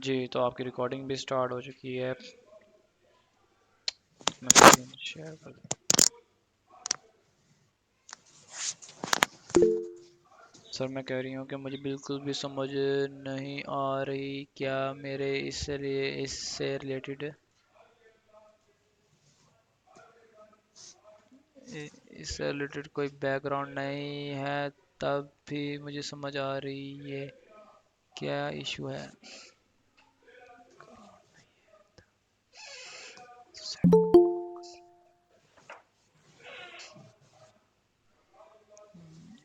जी, तो आपकी रिकॉर्डिंग भी स्टार्ट हो चुकी है। मैं स्क्रीन शेयर कर दूँ। सर मैं कह रही हूँ कि मुझे बिल्कुल भी समझ नहीं आ रही, क्या मेरे इससे रिलेटेड इससे रिलेटेड कोई बैकग्राउंड नहीं है, तब भी मुझे समझ आ रही है क्या इशू है।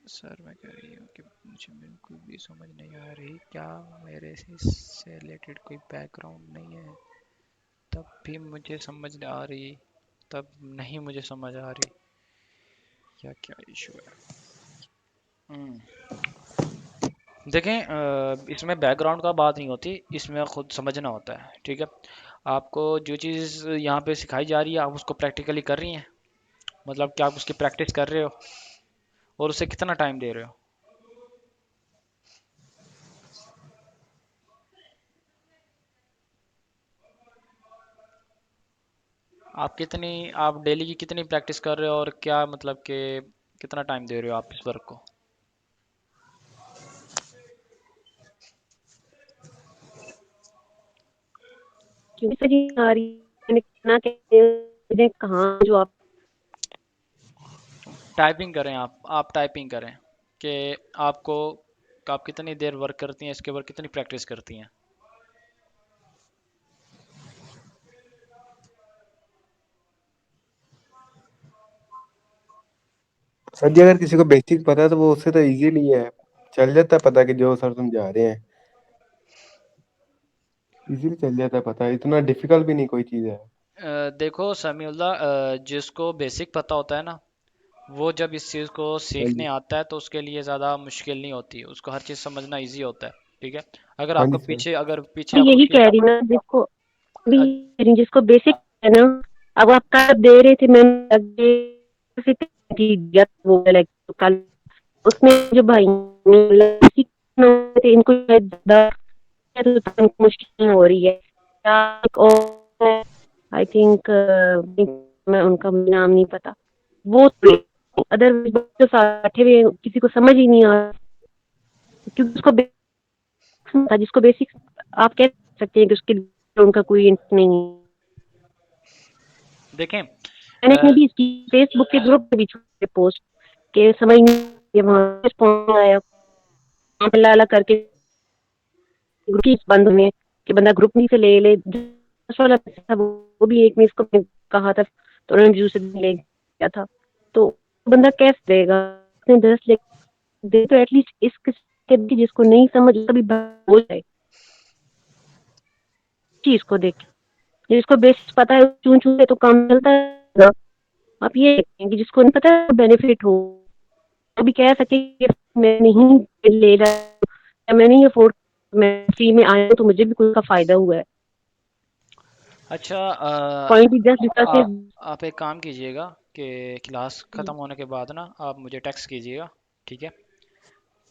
सर मैं कह रही हूँ कि मुझे बिल्कुल भी समझ नहीं आ रही, क्या मेरे इससे रिलेटेड कोई बैकग्राउंड नहीं है, तब भी मुझे समझ आ रही, तब नहीं मुझे समझ आ रही, क्या क्या इशू है। देखें, इसमें बैकग्राउंड का बात नहीं होती, इसमें खुद समझना होता है, ठीक है। आपको जो चीज़ यहाँ पे सिखाई जा रही है आप उसको प्रैक्टिकली कर रही हैं, मतलब कि आप उसकी प्रैक्टिस कर रहे हो और उसे कितना टाइम दे रहे हो। आप डेली की कितनी प्रैक्टिस कर रहे हो और क्या मतलब कि कितना टाइम दे रहे हो आप इस वर्क को। क्योंकि सर ये आ रही है, मैंने कितना कहते हैं कहाँ जो आप टाइपिंग करें, आप टाइपिंग करें कि आपको आप कितनी देर वर्क करती हैं, इसके ऊपर कितनी प्रैक्टिस करती हैं। सर जी अगर किसी को बेसिक पता है तो वो उससे तो इजीली है, चल जाता है पता कि जो सर समझा रहे हैं इजीली चल जाता है पता, इतना डिफिकल्ट भी नहीं कोई चीज है। देखो समीउल्लाह, जिसको बेसिक पता होता है ना, वो जब इस चीज़ को हाँ सीखने जी। आता है तो उसके लिए ज़्यादा मुश्किल नहीं होती, उसको हर चीज़ समझना इजी होता है, ठीक है। हाँ जी सर। अगर पीछे मैं आपको यही किसी कह रही हूँ ना, जिसको भी अग- कह रही हूँ, जिसको बेसिक है ना, अब आप कल दे रहे थे मैंने वो लाइक कल उसमें जो भाई थे इनको शायद ज्यादा तो इनको मुश्किल हो रही है। एक और आई थिंक मैं उनका नाम नहीं पता, वो अदरवाइज जो साथ बैठे हुए किसी को समझ ही नहीं आ रहा, क्योंकि उसको था जिसको बेसिक आप कह सकते हैं कि उसके उनका कोई इंटरेस्ट नहीं है। देखें, मैंने कहीं भी इसकी फेसबुक के ग्रुप पे भी छोटे पोस्ट के समझ नहीं वहाँ रिस्पॉन्स आया, वहाँ पे लाला करके ग्रुप की बंद हुए कि बंदा ग्रुप में से ले ले, 10 वाला था वो भी एक में इसको कहा था तो उन्होंने दूसरे दिन ले गया था, तो बंदा कैसे देगा, उसने 10 ले दे तो एटलीस्ट इस किसी के जिसको नहीं समझ कभी हो जाए चीज को देख, जिसको बेसिस पता है चूं चूं से तो काम चलता है ना। आप ये देखें कि जिसको नहीं पता है बेनिफिट हो, वो भी कह सके कि मैं नहीं ले रहा या मैं नहीं अफोर्ड, मैं फ्री में आया हूं तो मुझे भी कुछ का फायदा हुआ है। अच्छा, पॉइंट इज जस्ट बिकॉज आप एक काम कीजिएगा कि क्लास ख़त्म होने के बाद ना आप मुझे टेक्स्ट कीजिएगा, ठीक है।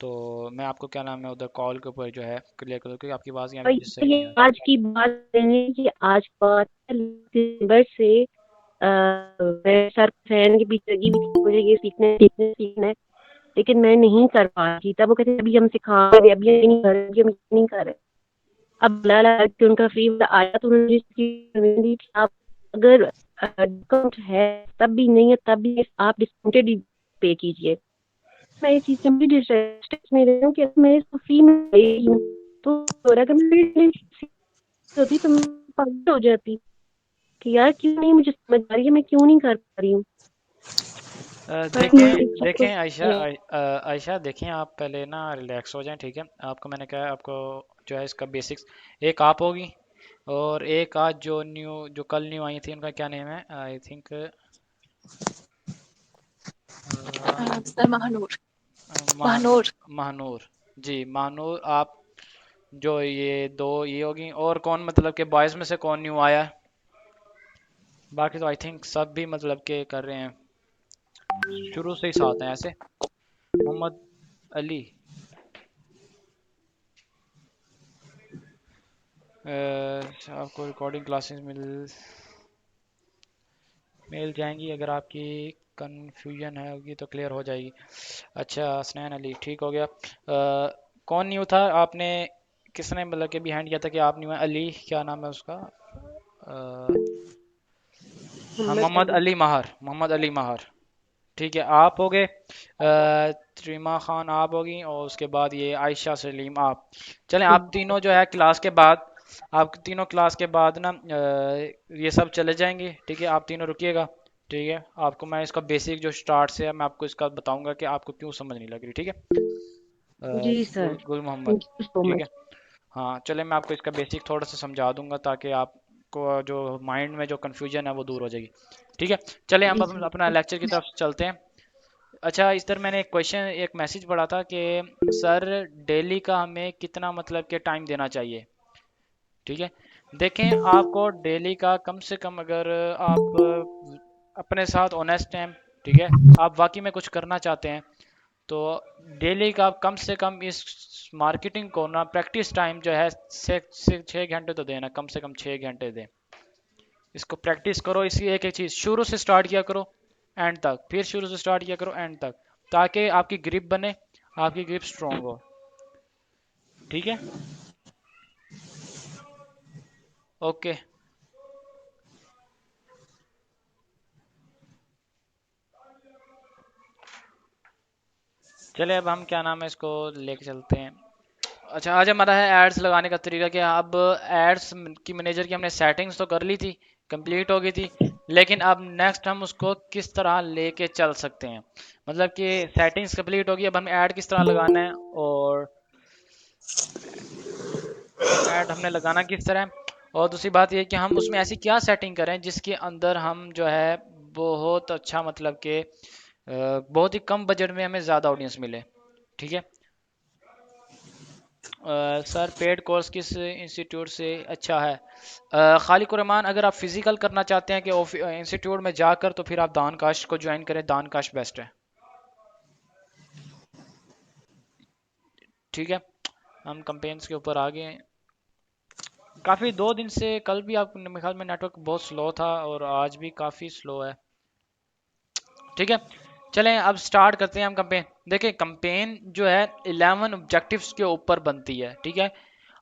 तो मैं आपको क्या नाम है उधर कॉल के ऊपर जो है क्लियर कर दूँ, क्योंकि आपकी आवाज़ यहाँ पे मुझे सही ये नहीं आ रही। आज की बात नहीं है, ये आज बात है दिसंबर से मैं सर फैन के पीछे लगी हुई थी, मुझे ये सीखना है, लेकिन मैं नहीं कर पा रही। तब वो कहते अभी हम सिखा रहे, अभी ये नहीं कर रहे, अभी हम ये नहीं कर रहे। अब लाला कि उनका फ्री आया तो उन्होंने दी कि आप अगर डिस्काउंट है तब भी नहीं है तब भी आप डिस्काउंटेड पे कीजिए। मैं इस चीज से बड़ी डिस्ट्रेस में रही हूँ कि मैं इसको फ्री में ले रही हूँ, तो अगर मैं होती तो मैं पागल हो जाती कि यार क्यों नहीं मुझे समझ आ रही है, मैं क्यों नहीं कर पा रही हूँ। देखें सब देखें कुछ आयशा, आयशा देखें, आप पहले ना रिलैक्स हो जाएं, ठीक है। आपको मैंने कहा आपको जो है इसका बेसिक्स, एक आप होगी और एक आज जो कल न्यू आई थी उनका क्या नेम है, I think mister Mahanoor. Mahanoor. Mahanoor. Mahanoor, जी महानूर। आप जो ये दो ये होगी, और कौन मतलब के बॉयज़ में से कौन न्यू आया है। बाकी तो आई थिंक सब भी मतलब के कर रहे हैं, शुरू से ही साथ हैं ऐसे। मोहम्मद अली, आपको रिकॉर्डिंग क्लासेस मिल जाएंगी, अगर आपकी कन्फ्यूजन है होगी तो क्लियर हो जाएगी। अच्छा हसनैन अली, ठीक हो गया। कौन न्यू था आपने, किसने मतलब कि भी हैंड किया था कि आप न्यू है? अली क्या नाम है उसका? हाँ, मोहम्मद मोहम्मद अली। अली महार, मोहम्मद अली महार। ठीक है, आप हो गए। त्रिमा खान आप होगी, और उसके बाद ये आयशा सलीम आप। चलें, आप तीनों जो है क्लास के बाद, आप तीनों क्लास के बाद ना ये सब चले जाएंगे। ठीक है, आप तीनों रुकिएगा। ठीक है, आपको मैं इसका बेसिक जो स्टार्ट से है मैं आपको इसका बताऊंगा कि आपको क्यों समझ नहीं लग रही। ठीक है, जी सर, गुल मोहम्मद। थैंक यू सो ठीक है, मच। हाँ चले, मैं आपको इसका बेसिक थोड़ा सा समझा दूंगा ताकि आपको जो माइंड में जो कन्फ्यूजन है वो दूर हो जाएगी। ठीक है, चले हम जी अपना सर। लेक्चर की तरफ चलते हैं। अच्छा, इस तरह मैंने एक क्वेश्चन, एक मैसेज पढ़ा था कि सर डेली का हमें कितना मतलब के टाइम देना चाहिए। ठीक है, देखें आपको डेली का कम से कम, अगर आप अपने साथ ऑनेस्ट हैं, ठीक है, आप वाकई में कुछ करना चाहते हैं, तो डेली का आप कम से कम इस मार्केटिंग को ना प्रैक्टिस टाइम जो है से 6 घंटे तो देना, कम से कम 6 घंटे दें। इसको प्रैक्टिस करो, इसी एक एक चीज़ शुरू से स्टार्ट किया करो एंड तक, फिर शुरू से स्टार्ट किया करो एंड तक, ताकि आपकी ग्रिप बने, आपकी ग्रिप स्ट्रांग हो। ठीक है, ओके। चले अब हम क्या नाम है इसको लेके चलते हैं। अच्छा, आज हमारा है एड्स लगाने का तरीका। कि अब एड्स की मैनेजर की हमने सेटिंग्स तो कर ली थी, कंप्लीट हो गई थी, लेकिन अब नेक्स्ट हम उसको किस तरह लेके चल सकते हैं। मतलब कि सेटिंग्स कंप्लीट होगी, अब हमें ऐड किस तरह लगाना है, और ऐड हमने लगाना किस तरह है, और दूसरी बात ये कि हम उसमें ऐसी क्या सेटिंग करें जिसके अंदर हम जो है बहुत अच्छा, मतलब कि बहुत ही कम बजट में हमें ज़्यादा ऑडियंस मिले। ठीक है, सर पेड कोर्स किस इंस्टीट्यूट से अच्छा है? खालिक रहमान, अगर आप फिजिकल करना चाहते हैं कि इंस्टीट्यूट में जाकर, तो फिर आप दान काश को ज्वाइन करें, दान काश बेस्ट है। ठीक है, हम कंपेन्स के ऊपर आ गए हैं। काफ़ी 2 दिन से, कल भी आप मेरे ख्याल में नेटवर्क बहुत स्लो था, और आज भी काफ़ी स्लो है। ठीक है, चलें अब स्टार्ट करते हैं हम कंपेन। देखिए, कंपेन जो है 11 ऑब्जेक्टिव्स के ऊपर बनती है। ठीक है,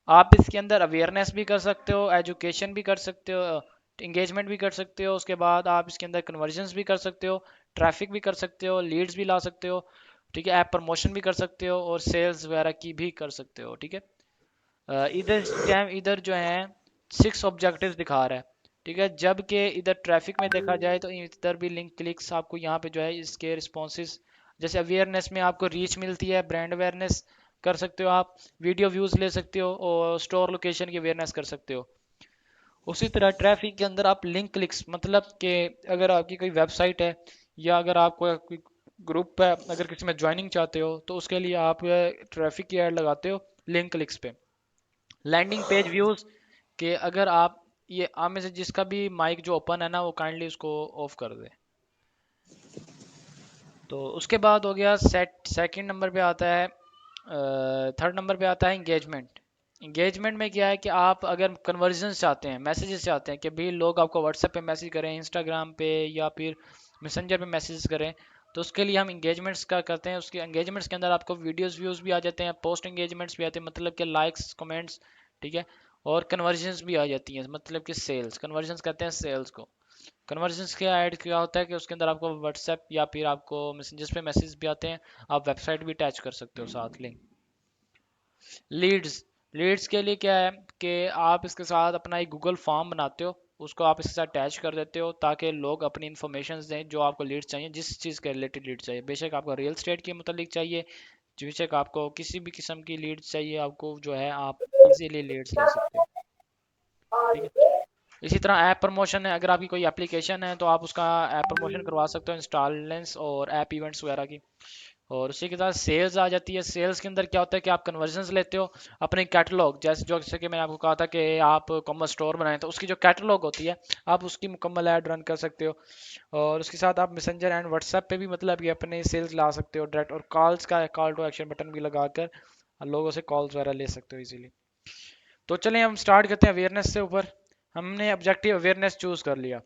आप इसके अंदर अवेयरनेस भी कर सकते हो, एजुकेशन भी कर सकते हो, इंगेजमेंट भी कर सकते हो, उसके बाद आप इसके अंदर कन्वर्जन्स भी कर सकते हो, ट्रैफिक भी कर सकते हो, लीड्स भी ला सकते हो। ठीक है, ऐप प्रमोशन भी कर सकते हो, और सेल्स वगैरह की भी कर सकते हो। ठीक है, इधर इस टाइम इधर जो है 6 ऑब्जेक्टिव्स दिखा रहा है। ठीक है, जबकि इधर ट्रैफिक में देखा जाए तो इधर भी लिंक क्लिक्स आपको यहाँ पे जो है इसके रिस्पॉन्सेज, जैसे अवेयरनेस में आपको रीच मिलती है, ब्रांड अवेयरनेस कर सकते हो आप, वीडियो व्यूज ले सकते हो, और स्टोर लोकेशन की अवेयरनेस कर सकते हो। उसी तरह ट्रैफिक के अंदर आप लिंक क्लिक्स, मतलब कि अगर आपकी कोई वेबसाइट है, या अगर आपको कोई ग्रुप है, अगर किसी में ज्वाइनिंग चाहते हो, तो उसके लिए आप ट्रैफिक की ऐड लगाते हो लिंक क्लिक्स पे। लैंडिंग पेज व्यूज के, अगर आप ये आप में से जिसका भी माइक जो ओपन है ना, वो काइंडली उसको ऑफ कर दे। तो उसके बाद हो गया सेकंड नंबर पे आता है, थर्ड नंबर पे आता है इंगेजमेंट। इंगेजमेंट में क्या है कि आप अगर कन्वर्जन चाहते हैं, मैसेजेस चाहते हैं कि भाई लोग आपको व्हाट्सएप पे मैसेज करें, इंस्टाग्राम पे या फिर मैसेंजर पे मैसेज करें, तो उसके लिए हम इंगेजमेंट्स का करते हैं। उसके इंगेजमेंट्स के अंदर आपको वीडियोस व्यूज भी आ जाते हैं, पोस्ट इंगेजमेंट्स भी आते हैं, मतलब कि लाइक्स कमेंट्स। ठीक है, और कन्वर्जन्स भी आ जाती हैं, मतलब कि सेल्स, कन्वर्जन्स कहते हैं सेल्स को। कन्वर्जन्स के ऐड क्या होता है कि उसके अंदर आपको व्हाट्सएप या फिर आपको मैसेंजर्स पे मैसेज भी आते हैं, आप वेबसाइट भी अटैच कर सकते हो साथ लिंक। लीड्स, लीड्स के लिए क्या है कि आप इसके साथ अपना एक गूगल फॉर्म बनाते हो, उसको आप इसके साथ अटैच कर देते हो, ताकि लोग अपनी इन्फॉर्मेशन दें जो आपको लीड्स चाहिए, जिस चीज़ के रिलेटेड लीड चाहिए। बेशक आपको रियल स्टेट के मतलब चाहिए, बेशक आपको किसी भी किस्म की लीड्स चाहिए, आपको जो है आप इजीली लीड्स ले सकते हो। ठीक है, इसी तरह ऐप प्रमोशन है, अगर आपकी कोई एप्लीकेशन है तो आप उसका ऐप प्रमोशन करवा सकते हो, इंस्टॉलेंस और ऐप इवेंट्स वगैरह की। और उसी के साथ सेल्स आ जाती है। सेल्स के अंदर क्या होता है कि आप कन्वर्जन्स लेते हो अपने कैटलॉग, जैसे कि मैंने आपको कहा था कि आप कॉमर्स स्टोर बनाएं, तो उसकी जो कैटलॉग होती है आप उसकी मुकम्मल ऐड रन कर सकते हो। और उसके साथ आप मैसेंजर एंड व्हाट्सएप पे भी मतलब कि अपने सेल्स ला सकते हो डायरेक्ट, और कॉल्स का कॉल टू एक्शन बटन भी लगाकर लोगों से कॉल्स वगैरह ले सकते हो इजीली। तो चलें हम स्टार्ट करते हैं अवेयरनेस से ऊपर। हमने ऑब्जेक्टिव अवेयरनेस चूज कर लिया।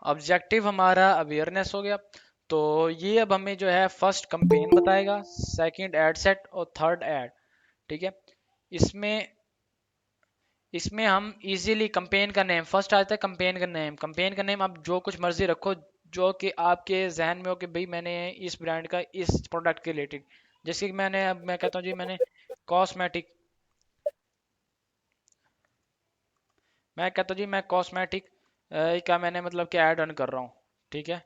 ऑब्जेक्टिव हमारा अवेयरनेस हो गया। तो ये अब हमें जो है फर्स्ट कंपेन बताएगा, सेकंड एड सेट और थर्ड एड। ठीक है। इसमें इसमें हम इजीली कंपेन का नेम फर्स्ट आता है। कंपेन का नेम, कंपेन का नेम आप जो कुछ मर्जी रखो जो कि आपके जहन में हो कि भाई मैंने इस ब्रांड का इस प्रोडक्ट के रिलेटेड, जैसे कि मैंने अब मैं कहता हूँ जी मैंने कॉस्मेटिक, मैं कहता हूँ जी मैं कॉस्मेटिक का मैंने मतलब कि ऐड ऑन कर रहा हूँ। ठीक है,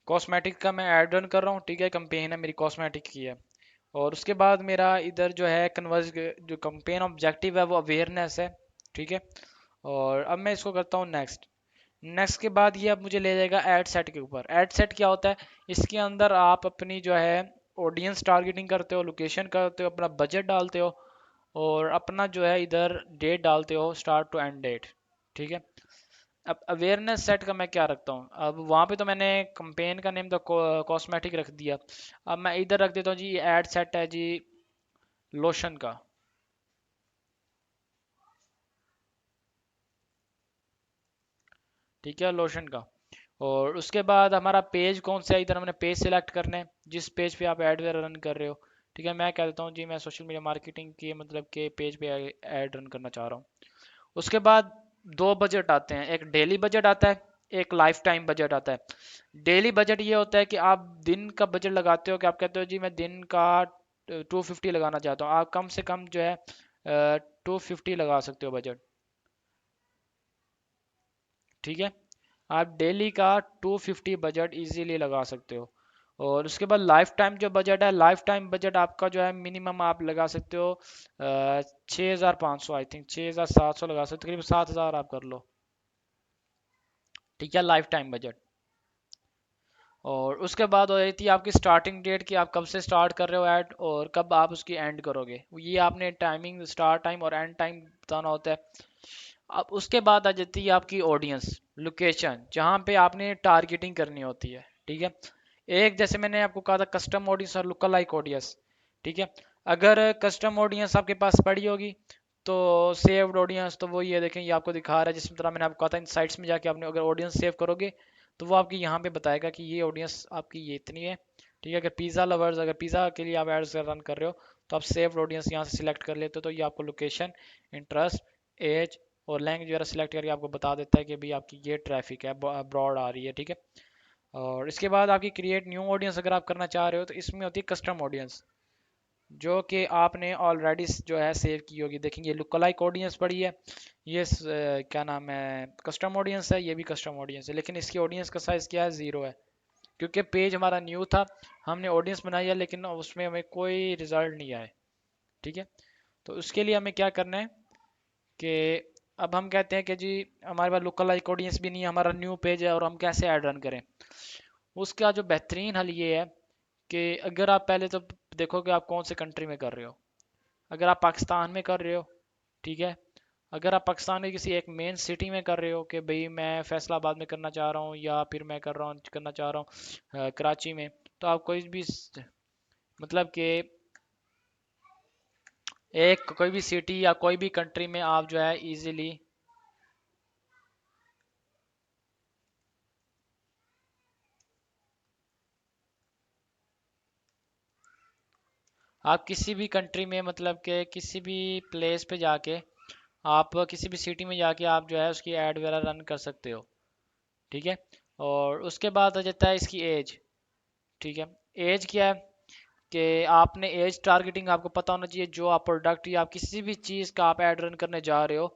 कॉस्मेटिक का मैं ऐड ऑन कर रहा हूँ। ठीक है, कंपेन है मेरी कॉस्मेटिक की है। और उसके बाद मेरा इधर जो है कन्वर्स, जो कंपेन ऑब्जेक्टिव है वो अवेयरनेस है। ठीक है, और अब मैं इसको करता हूँ नेक्स्ट। नेक्स्ट के बाद ये अब मुझे ले जाएगा एड सेट के ऊपर। एड सेट क्या होता है? इसके अंदर आप अपनी जो है ऑडियंस टारगेटिंग करते हो, लोकेशन करते हो, अपना बजट डालते हो और अपना जो है इधर डेट डालते हो, स्टार्ट टू एंड डेट। ठीक है, अब अवेयरनेस सेट का मैं क्या रखता हूँ? अब वहाँ पे तो मैंने कंपेन का नेम तो कॉस्मेटिक रख दिया। अब मैं इधर रख देता हूँ जी एड सेट है जी लोशन का। ठीक है, लोशन का। और उसके बाद हमारा पेज कौन सा है? इधर हमने पेज सिलेक्ट करना है जिस पेज पे आप ऐड रन कर रहे हो। ठीक है, मैं कह देता हूँ जी मैं सोशल मीडिया मार्केटिंग के मतलब के पेज पे ऐड रन करना चाह रहा हूँ। उसके बाद दो बजट आते हैं, एक डेली बजट आता है, एक लाइफ टाइम बजट आता है। डेली बजट ये होता है कि आप दिन का बजट लगाते हो, कि आप कहते हो जी मैं दिन का 250 लगाना चाहता हूँ। आप कम से कम जो है 250 लगा सकते हो बजट। ठीक है, आप डेली का 250 बजट इजीली लगा सकते हो। और उसके बाद लाइफ टाइम जो बजट है, लाइफ टाइम बजट आपका जो है मिनिमम आप लगा सकते हो 6500, आई थिंक 6700 लगा सकते हो, करीब 7000 आप कर लो। ठीक है, लाइफ टाइम बजट। और उसके बाद हो जाती है आपकी स्टार्टिंग डेट कि आप कब से स्टार्ट कर रहे हो ऐड और कब आप उसकी एंड करोगे। ये आपने टाइमिंग, स्टार्ट टाइम और एंड टाइम बताना होता है। अब उसके बाद आ जाती है आपकी ऑडियंस, लोकेशन, जहाँ पे आपने टारगेटिंग करनी होती है। ठीक है, एक जैसे मैंने आपको कहा था कस्टम ऑडियंस और लुक लाइक ऑडियंस। ठीक है, अगर कस्टम ऑडियंस आपके पास पड़ी होगी तो सेव्ड ऑडियंस तो वो ये देखें, ये आपको दिखा रहा है जिस तरह मैंने आपको कहा था इन साइट्स में जाके आपने अगर ऑडियंस सेव करोगे तो वो आपकी यहाँ पे बताएगा कि ये ऑडियंस आपकी ये इतनी है। ठीक है, अगर पिज़्ज़ा लवर्स, अगर पिज़्ज़ा के लिए आप एड्स रन कर रहे हो तो आप सेव्ड ऑडियंस यहाँ से सिलेक्ट कर लेते हो, तो ये आपको लोकेशन, इंटरेस्ट, एज और लैंग्वेज वगैरह सिलेक्ट करके आपको बता देता है कि भाई आपकी ये ट्रैफिक है, ब्रॉड आ रही है। ठीक है, और इसके बाद आपकी क्रिएट न्यू ऑडियंस अगर आप करना चाह रहे हो तो इसमें होती है कस्टम ऑडियंस, जो कि आपने ऑलरेडी जो है सेव की होगी। देखेंगे लुक लाइक ऑडियंस पड़ी है, ये क्या नाम है, कस्टम ऑडियंस है, ये भी कस्टम ऑडियंस है, लेकिन इसकी ऑडियंस का साइज़ क्या है, 0 है, क्योंकि पेज हमारा न्यू था, हमने ऑडियंस बनाई है लेकिन उसमें हमें कोई रिजल्ट नहीं आए। ठीक है, तो उसके लिए हमें क्या करना है कि अब हम कहते हैं कि जी हमारे पास लुक लाइक ऑडियंस भी नहीं है, हमारा न्यू पेज है और हम कैसे ऐड रन करें। उसका जो बेहतरीन हल ये है कि अगर आप पहले तो देखो कि आप कौन से कंट्री में कर रहे हो। अगर आप पाकिस्तान में कर रहे हो, ठीक है, अगर आप पाकिस्तान में किसी एक मेन सिटी में कर रहे हो कि भाई मैं फैसलाबाद में करना चाह रहा हूँ या फिर मैं करना चाह रहा हूँ कराची में, तो आप कोई भी मतलब कि एक कोई भी सिटी या कोई भी कंट्री में आप जो है इजीली आप किसी भी कंट्री में मतलब कि किसी भी प्लेस पे जाके आप किसी भी सिटी में जाके आप जो है उसकी ऐड वगैरह रन कर सकते हो। ठीक है, और उसके बाद आ जाता है इसकी एज। ठीक है, एज क्या है कि आपने एज टारगेटिंग आपको पता होना चाहिए, जो आप प्रोडक्ट या आप किसी भी चीज़ का आप ऐड रन करने जा रहे हो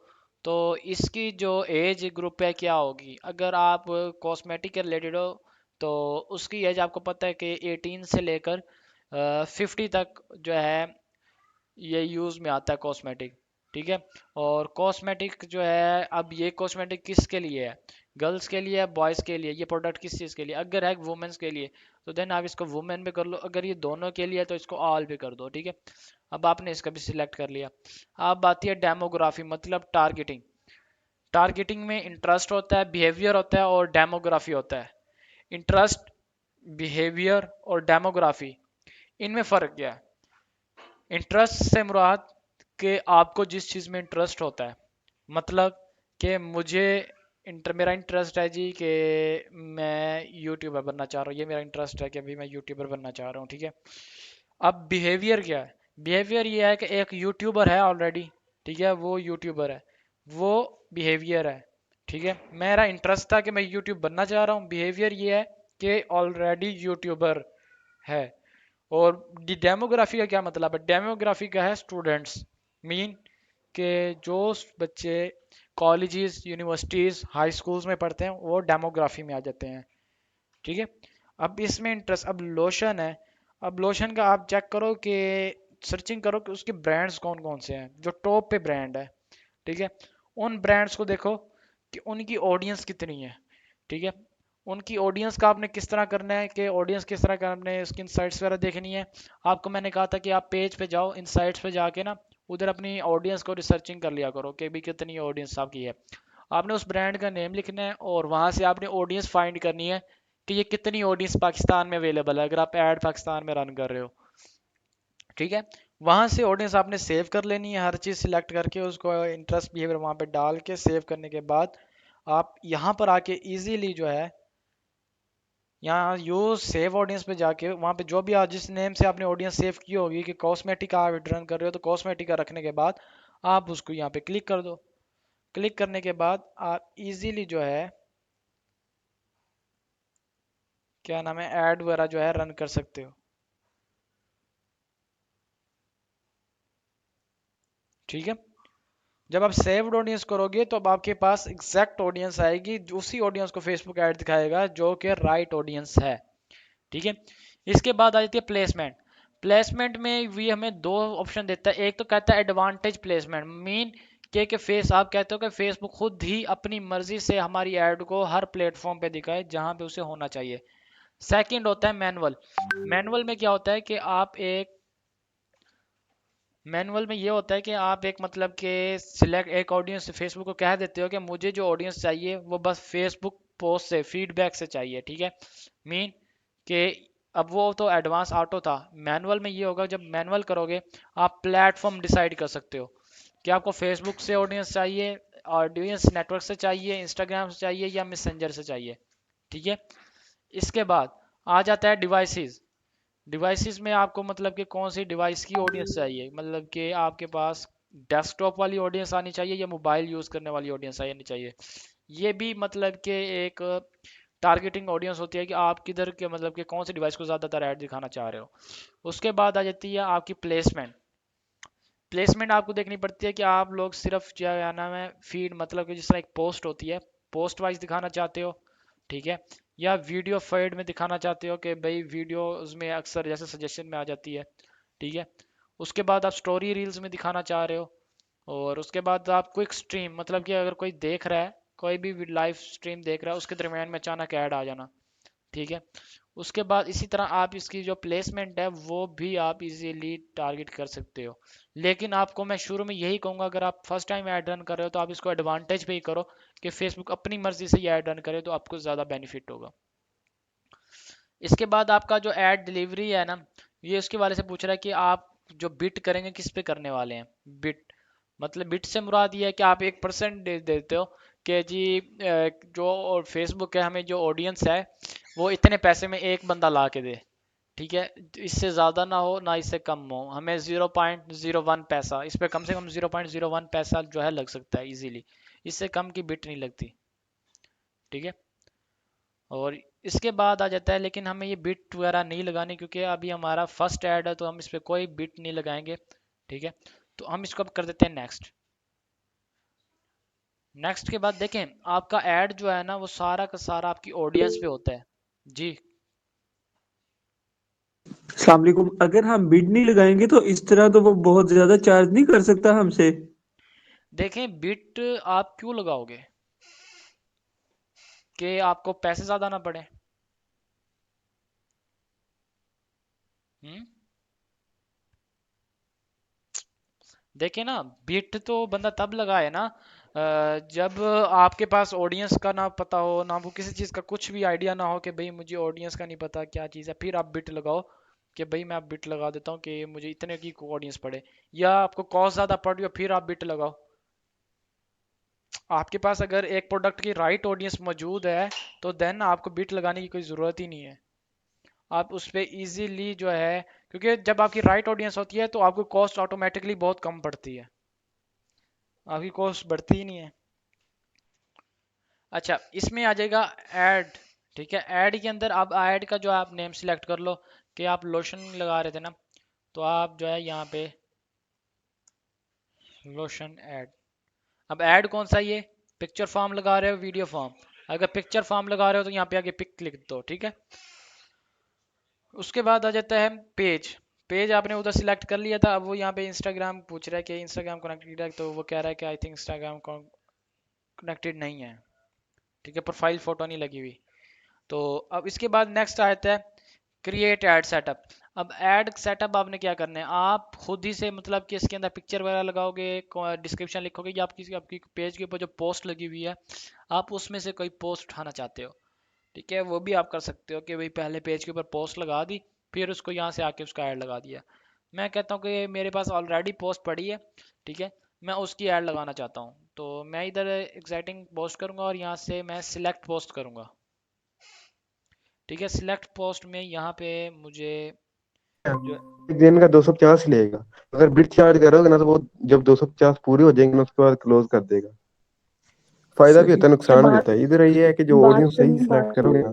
तो इसकी जो एज ग्रुप है क्या होगी। अगर आप कॉस्मेटिक के रिलेटेड हो तो उसकी एज आपको पता है कि 18 से लेकर 50 तक जो है ये यूज़ में आता है कॉस्मेटिक। ठीक है, और कॉस्मेटिक जो है अब ये कॉस्मेटिक किसके लिए है, गर्ल्स के लिए है, बॉयज़ के लिए, ये प्रोडक्ट किस चीज़ के लिए, अगर है वुमेन्स के लिए तो देन आप इसको वुमेन पे कर लो, अगर ये दोनों के लिए है तो इसको ऑल पे कर दो। ठीक है, अब आपने इसका भी सिलेक्ट कर लिया। अब आती है डेमोग्राफी, मतलब टारगेटिंग। टारगेटिंग में इंटरेस्ट होता है, बिहेवियर होता है और डेमोग्राफी होता है। इंटरेस्ट, बिहेवियर और डेमोग्राफी, इनमें फ़र्क क्या है? इंटरेस्ट से मुराद कि आपको जिस चीज़ में इंटरेस्ट होता है, मतलब कि मुझे मेरा इंटरेस्ट है जी कि मैं यूट्यूबर बनना चाह रहा हूँ, ये मेरा इंटरेस्ट है कि अभी मैं यूट्यूबर बनना चाह रहा हूँ, ठीक है। अब बिहेवियर क्या है? बिहेवियर ये है कि एक यूट्यूबर है ऑलरेडी, ठीक है, वो यूट्यूबर है, वो बिहेवियर है, ठीक है। मेरा इंटरेस्ट था कि मैं यूट्यूब बनना चाह रहा हूँ, बिहेवियर ये है कि ऑलरेडी यूट्यूबर है। और डेमोग्राफी का क्या मतलब है? डेमोग्राफी का है स्टूडेंट्स, मीन के जो बच्चे कॉलेजेस, यूनिवर्सिटीज, हाई स्कूल्स में पढ़ते हैं वो डेमोग्राफी में आ जाते हैं, ठीक है। अब इसमें इंटरेस्ट, अब लोशन है, अब लोशन का आप चेक करो कि सर्चिंग करो कि उसके ब्रांड्स कौन कौन से हैं जो टॉप पे ब्रांड है, ठीक है। उन ब्रांड्स को देखो कि उनकी ऑडियंस कितनी है, ठीक है। उनकी ऑडियंस का आपने किस तरह करना है कि ऑडियंस किस तरह का आपने उसकी इनसाइट्स वगैरह देखनी है। आपको मैंने कहा था कि आप पेज पे जाओ, इनसाइट्स पे जाके ना उधर अपनी ऑडियंस को रिसर्चिंग कर लिया करो कि भी कितनी ऑडियंस आपकी है। आपने उस ब्रांड का नेम लिखना है और वहां से आपने ऑडियंस फाइंड करनी है कि ये कितनी ऑडियंस पाकिस्तान में अवेलेबल है, अगर आप ऐड पाकिस्तान में रन कर रहे हो, ठीक है। वहां से ऑडियंस आपने सेव कर लेनी है, हर चीज सिलेक्ट करके उसको इंटरेस्ट बिहेवियर वहां पे डाल के सेव करने के बाद आप यहाँ पर आके इजीली जो है यहाँ यूज सेव ऑडियंस पे जाके वहाँ पे जो भी आप जिस नेम से आपने ऑडियंस सेव की होगी कि कॉस्मेटिक आप रन कर रहे हो तो कॉस्मेटिक का रखने के बाद आप उसको यहाँ पे क्लिक कर दो। क्लिक करने के बाद आप इजीली जो है क्या नाम है ऐड वगैरह जो है रन कर सकते हो, ठीक है। जब आप सेव्ड ऑडियंस करोगे तो अब आपके पास एग्जैक्ट ऑडियंस आएगी, उसी ऑडियंस को फेसबुक ऐड दिखाएगा जो कि राइट ऑडियंस है, ठीक है। इसके बाद आ जाती है प्लेसमेंट। प्लेसमेंट में भी हमें दो ऑप्शन देता है, एक तो कहता है एडवांटेज प्लेसमेंट, मीन के फेस आप कहते हो कि फेसबुक खुद ही अपनी मर्जी से हमारी ऐड को हर प्लेटफॉर्म पे दिखाए जहां पे उसे होना चाहिए। सेकंड होता है मैनुअल। मैनुअल में क्या होता है कि आप एक मैनुअल में ये होता है कि आप एक मतलब के सिलेक्ट एक ऑडियंस फेसबुक को कह देते हो कि मुझे जो ऑडियंस चाहिए वो बस फेसबुक पोस्ट से फीडबैक से चाहिए, ठीक है। मीन कि अब वो तो एडवांस ऑटो था, मैनुअल में ये होगा जब मैनुअल करोगे आप प्लेटफॉर्म डिसाइड कर सकते हो कि आपको फेसबुक से ऑडियंस चाहिए, ऑडियंस नेटवर्क से चाहिए, इंस्टाग्राम से चाहिए या मैसेंजर से चाहिए, ठीक है। इसके बाद आ जाता है डिवाइसेस। डिवाइसेस में आपको मतलब कि कौन सी डिवाइस की ऑडियंस चाहिए, मतलब कि आपके पास डेस्कटॉप वाली ऑडियंस आनी चाहिए या मोबाइल यूज़ करने वाली ऑडियंस आनी चाहिए। ये भी मतलब कि एक टारगेटिंग ऑडियंस होती है कि आप किधर के मतलब कि कौन सी डिवाइस को ज़्यादातर ऐड दिखाना चाह रहे हो। उसके बाद आ जाती है आपकी प्लेसमेंट। प्लेसमेंट आपको देखनी पड़ती है कि आप लोग सिर्फ क्या नाम है फीड मतलब कि जिस तरह एक पोस्ट होती है पोस्ट वाइज दिखाना चाहते हो, ठीक है, या वीडियो फीड में दिखाना चाहते हो कि भाई वीडियो उसमें अक्सर जैसे सजेशन में आ जाती है, ठीक है। उसके बाद आप स्टोरी रील्स में दिखाना चाह रहे हो, और उसके बाद आप क्विक स्ट्रीम मतलब कि अगर कोई देख रहा है, कोई भी लाइव स्ट्रीम देख रहा है उसके दरम्यान में अचानक ऐड आ जाना, ठीक है। उसके बाद इसी तरह आप इसकी जो प्लेसमेंट है वो भी आप इजीली टारगेट कर सकते हो। लेकिन आपको मैं शुरू में यही कहूँगा अगर आप फर्स्ट टाइम ऐड रन कर रहे हो तो आप इसको एडवांटेज पे ही करो कि फेसबुक अपनी मर्जी से ये ऐड रन करे तो आपको ज़्यादा बेनिफिट होगा। इसके बाद आपका जो ऐड डिलीवरी है ना, ये उसके वाले से पूछ रहा है कि आप जो बिट करेंगे किस पे करने वाले हैं। बिट मतलब बिट से मुराद ये है कि आप 1% दे देते हो कि जी जो फेसबुक है हमें जो ऑडियंस है वो इतने पैसे में एक बंदा ला के दे, ठीक है। इससे ज़्यादा ना हो ना इससे कम हो, हमें 0.01 पैसा, इस पे कम से कम 0.01 पैसा जो है लग सकता है इजीली, इससे कम की बिट नहीं लगती, ठीक है। और इसके बाद आ जाता है लेकिन हमें ये बिट वगैरह नहीं लगानी क्योंकि अभी हमारा फर्स्ट ऐड है तो हम इस पर कोई बिट नहीं लगाएंगे, ठीक है। तो हम इसको अब कर देते हैं नेक्स्ट। नेक्स्ट के बाद देखें आपका ऐड जो है ना वो सारा का सारा आपकी ऑडियंस पे होता है जी। अस्सलाम वालेकुम। अगर हम बिड नहीं लगाएंगे तो इस तरह तो वो बहुत ज्यादा चार्ज नहीं कर सकता हमसे। देखें बिट आप क्यों लगाओगे कि आपको पैसे ज़्यादा ना पड़े। हम्म, देखिए ना बिट तो बंदा तब लगाए ना जब आपके पास ऑडियंस का ना पता हो, ना वो किसी चीज़ का कुछ भी आइडिया ना हो कि भाई मुझे ऑडियंस का नहीं पता क्या चीज़ है, फिर आप बिट लगाओ कि भाई मैं आप बिट लगा देता हूँ कि मुझे इतने की ऑडियंस पड़े, या आपको कॉस्ट ज़्यादा पड़ रही हो फिर आप बिट लगाओ। आपके पास अगर एक प्रोडक्ट की राइट ऑडियंस मौजूद है तो देन आपको बिट लगाने की कोई ज़रूरत ही नहीं है। आप उस पर ईजीली जो है, क्योंकि जब आपकी राइट ऑडियंस होती है तो आपको कॉस्ट ऑटोमेटिकली बहुत कम पड़ती है, आपकी कॉस्ट बढ़ती ही नहीं है। अच्छा, इसमें आ जाएगा ऐड। ठीक है, ऐड के अंदर आप ऐड का जो आप नेम सिलेक्ट कर लो कि आप लोशन लगा रहे थे ना, तो आप जो है यहाँ पे लोशन ऐड। अब ऐड कौन सा, ये पिक्चर फॉर्म लगा रहे हो वीडियो फॉर्म? अगर पिक्चर फॉर्म लगा रहे हो तो यहाँ पे आगे पिक लिख दो। ठीक है, उसके बाद आ जाता है पेज। पेज आपने उधर सिलेक्ट कर लिया था, अब वो यहाँ पे इंस्टाग्राम पूछ रहा है कि इंस्टाग्राम कनेक्टेड है, तो वो कह रहा है कि आई थिंक इंस्टाग्राम कनेक्टेड नहीं है। ठीक है, प्रोफाइल फोटो नहीं लगी हुई। तो अब इसके बाद नेक्स्ट आता है क्रिएट एड सेटअप। अब एड सेटअप आपने क्या करना है, आप खुद ही से मतलब कि इसके अंदर पिक्चर वगैरह लगाओगे, डिस्क्रिप्शन लिखोगे, या आपकी आपकी पेज के ऊपर जो पोस्ट लगी हुई है आप उसमें से कोई पोस्ट उठाना चाहते हो, ठीक है, वो भी आप कर सकते हो कि भाई पहले पेज के ऊपर पोस्ट लगा दी, फिर उसको यहाँ से आके उसका ऐड लगा दिया। मैं कहता हूँ कि मेरे पास ऑलरेडी पोस्ट पड़ी है, ठीक है, मैं उसकी ऐड लगाना चाहता हूँ, तो मैं इधर एक्साइटिंग पोस्ट करूँगा और यहाँ से मैं सिलेक्ट पोस्ट करूँगा। ठीक है, सिलेक्ट पोस्ट में यहाँ पे मुझे जो एक दिन का 250 लेगा। अगर बिट चार्ज करोगे ना तो वो जब 250 पूरे हो जाएंगे ना उसके बाद क्लोज कर देगा। फायदा भी सही। होता है, अच्छा, नुकसान भी बात होता है। इधर ये है कि जो बात ऑडियंस सही सुनिए, सिलेक्ट करोगे ना।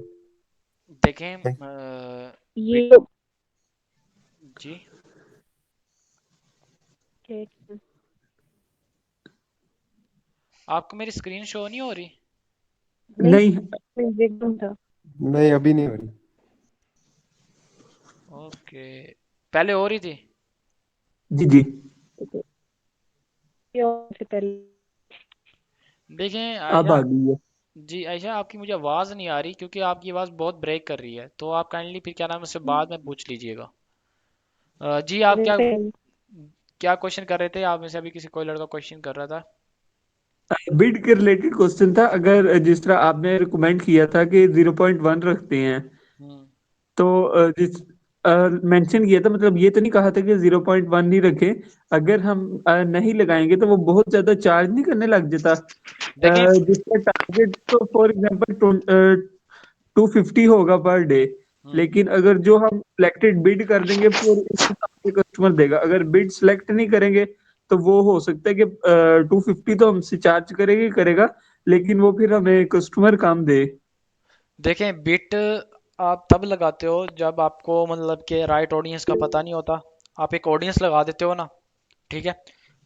देखें ये बिट। जी, आपको मेरी स्क्रीन शो नहीं हो रही? नहीं, नहीं। एकदम था। नहीं, अभी नहीं हो रही। ओके, पहले हो रही थी। जी जी। ये और से पहले देखें अब आयशा, आ गई है। जी आयशा, आपकी मुझे आवाज़ नहीं आ रही क्योंकि आपकी आवाज़ बहुत ब्रेक कर रही है, तो आप काइंडली फिर क्या नाम है उससे बाद में पूछ लीजिएगा। जी, आप मेरे क्या पहले क्या क्वेश्चन कर रहे थे? आप में से अभी किसी कोई लड़का क्वेश्चन कर रहा था। बिड के रिलेटेड क्वेश्चन था। अगर जिस तरह आपने रिकमेंड किया था कि 0.1 रखते हैं, हम्म। तो जिस मेंशन किया था, मतलब ये तो नहीं कहा था कि 0.1 नहीं रखें। अगर हम नहीं लगाएंगे तो वो बहुत ज्यादा चार्ज नहीं करने लग जाता। देखें। जिसका टारगेट तो फॉर एग्जांपल 250 होगा पर डे, हम्म। लेकिन अगर जो हम सिलेक्टेड बिड कर देंगे फिर उस हिसाब से कस्टमर देगा। अगर बिड सिलेक्ट नहीं करेंगे तो वो हो सकता है कि 250 तो हमसे चार्ज करेगा ही करेगा, लेकिन वो फिर हमें कस्टमर काम दे। देखें, बिट आप तब लगाते हो जब आपको मतलब कि राइट ऑडियंस का पता नहीं होता। आप एक ऑडियंस लगा देते हो ना, ठीक है,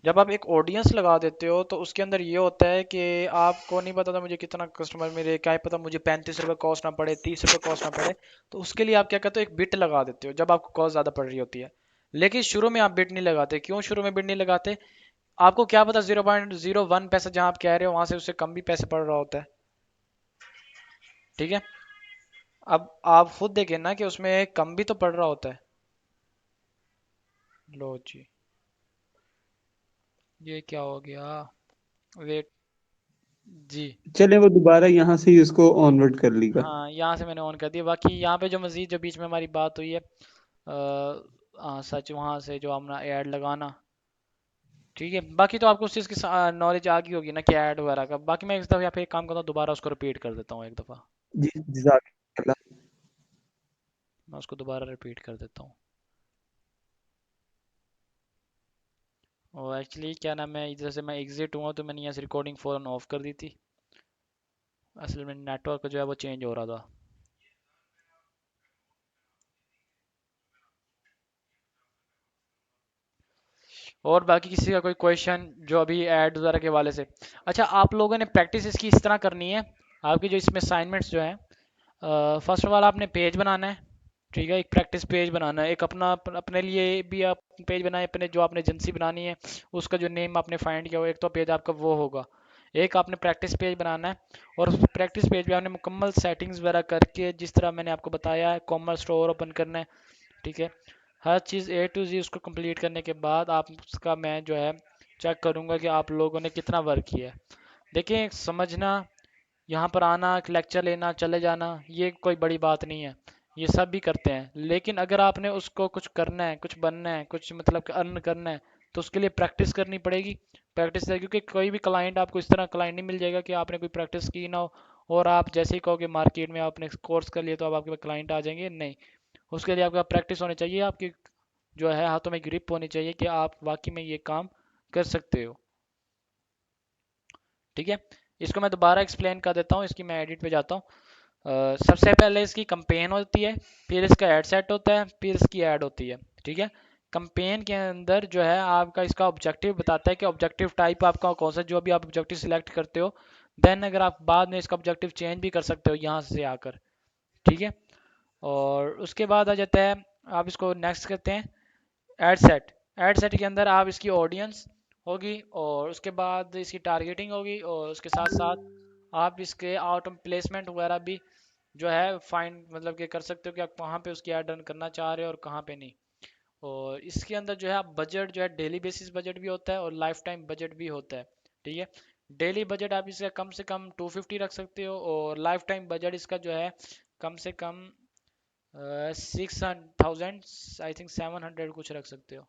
जब आप एक ऑडियंस लगा देते हो तो उसके अंदर ये होता है कि आपको नहीं पता था मुझे कितना कस्टमर, मेरे क्या ही पता मुझे 35 रुपये कॉस्ट ना पड़े, 30 रुपये कॉस्ट ना पड़े, तो उसके लिए आप क्या करते हो, एक बिट लगा देते हो जब आपको कॉस्ट ज़्यादा पड़ रही होती है। लेकिन शुरू में आप बिट नहीं लगाते। क्यों शुरू में बिट नहीं लगाते? आपको क्या पता 0.01 पैसा जहाँ आप कह रहे हो वहां से उससे कम भी पैसे पड़ रहा होता है। ठीक है, अब आप खुद देखें ना कि उसमें कम भी तो पड़ रहा होता है। लो जी, ये क्या हो गया? वेट जी। चले, वो दोबारा यहाँ से ही उसको ऑनवर्ड कर लेगा। हाँ, यहाँ से मैंने ऑन कर दिया। बाकी यहाँ पे जो मजीद जो बीच में हमारी बात हुई है, हाँ सच, वहाँ से जो अपना ऐड लगाना, ठीक है, बाकी तो आपको उस चीज़ की नॉलेज आ गई होगी ना कि ऐड वगैरह का। बाकी मैं इस दफ़ा यहाँ पे एक काम करता हूँ, दोबारा उसको रिपीट कर देता हूँ एक दफ़ा। जी, जज़ाकल्लाह। मैं उसको दोबारा रिपीट कर देता हूँ। और एक्चुअली क्या नाम है, इधर से मैं एग्जिट हुआ तो मैंने यहाँ से रिकॉर्डिंग फ़ौरन ऑफ कर दी थी। असल में नेटवर्क जो है वो चेंज हो रहा था। और बाकी किसी का कोई क्वेश्चन जो अभी ऐड वगैरह के वाले से? अच्छा, आप लोगों ने प्रैक्टिस इसकी इस तरह करनी है। आपकी जो इसमें असाइनमेंट्स जो हैं, फर्स्ट ऑफ ऑल आपने पेज बनाना है, ठीक है, एक प्रैक्टिस पेज बनाना है, एक अपना अपने लिए भी आप पेज बनाए, अपने जो आपने एजेंसी बनानी है उसका जो नेम आपने फाइंड किया हो, एक तो पेज आपका वो होगा। एक आपने प्रैक्टिस पेज बनाना है, और उस प्रैक्टिस पेज पे आपने मुकम्मल सेटिंग्स वगैरह करके जिस तरह मैंने आपको बताया है, कॉमर्स स्टोर ओपन करना है, ठीक है, हर चीज़ A to Z उसको कंप्लीट करने के बाद आप उसका मैं जो है चेक करूँगा कि आप लोगों ने कितना वर्क किया है। देखिए, समझना, यहाँ पर आना, लेक्चर लेना, चले जाना, ये कोई बड़ी बात नहीं है। ये सब भी करते हैं, लेकिन अगर आपने उसको कुछ करना है, कुछ बनना है, कुछ मतलब अर्न करना है, तो उसके लिए प्रैक्टिस करनी पड़ेगी। प्रैक्टिस है, क्योंकि कोई भी क्लाइंट आपको इस तरह क्लाइंट नहीं मिल जाएगा कि आपने कोई प्रैक्टिस की ना हो और आप जैसे ही कहोगे मार्केट में आपने कोर्स कर लिया तो अब आपके पास क्लाइंट आ जाएंगे, नहीं। उसके लिए आपका प्रैक्टिस होनी चाहिए, आपकी जो है हाथों में ग्रिप होनी चाहिए कि आप वाकई में ये काम कर सकते हो। ठीक है, इसको मैं दोबारा एक्सप्लेन कर देता हूँ, इसकी मैं एडिट पे जाता हूँ। सबसे पहले इसकी कंपेन होती है, फिर इसका एड सेट होता है, फिर इसकी ऐड होती है। ठीक है, कंपेन के अंदर जो है आपका इसका ऑब्जेक्टिव बताता है कि ऑब्जेक्टिव टाइप आपका कौन सा, जो भी आप ऑब्जेक्टिव सिलेक्ट करते हो। देन अगर आप बाद में इसका ऑब्जेक्टिव चेंज भी कर सकते हो यहाँ से आकर। ठीक है, और उसके बाद आ जाता है, आप इसको नेक्स्ट करते हैं एड सेट। एड सेट के अंदर आप इसकी ऑडियंस होगी और उसके बाद इसकी टारगेटिंग होगी, और उसके साथ साथ आप इसके आउट प्लेसमेंट वगैरह भी जो है फाइंड मतलब कि कर सकते हो कि आप कहाँ पे उसकी ऐड रन करना चाह रहे हो और कहाँ पे नहीं। और इसके अंदर जो है आप बजट जो है डेली बेसिस बजट भी होता है और लाइफ टाइम बजट भी होता है। ठीक है, डेली बजट आप इसका कम से कम 250 रख सकते हो और लाइफ टाइम बजट इसका जो है कम से कम 6,000 आई थिंक 700 कुछ रख सकते हो।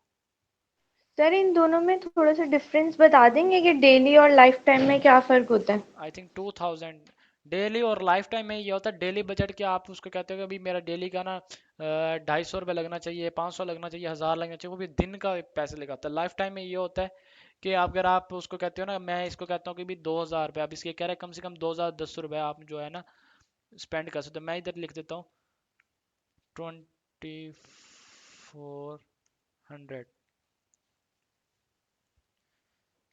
सर इन दोनों में थोड़ा सा डिफरेंस बता देंगे कि डेली और लाइफ टाइम में क्या फ़र्क होता है? आई थिंक 2000 डेली और लाइफ टाइम में ये होता है। डेली बजट के आप उसको कहते हो कि अभी मेरा डेली का ना 250 रुपये लगना चाहिए, 500 लगना चाहिए, 1000 लगना चाहिए, वो भी दिन का पैसे लगाता है। लाइफ टाइम में ये होता है कि अगर आप उसको कहते हो ना, मैं इसको कहता हूँ कि भी 2000 रुपये, अब इसके कह रहे हैं कम से कम 2010 रुपये आप जो है ना स्पेंड कर सकते हो। मैं इधर लिख देता हूँ 2400।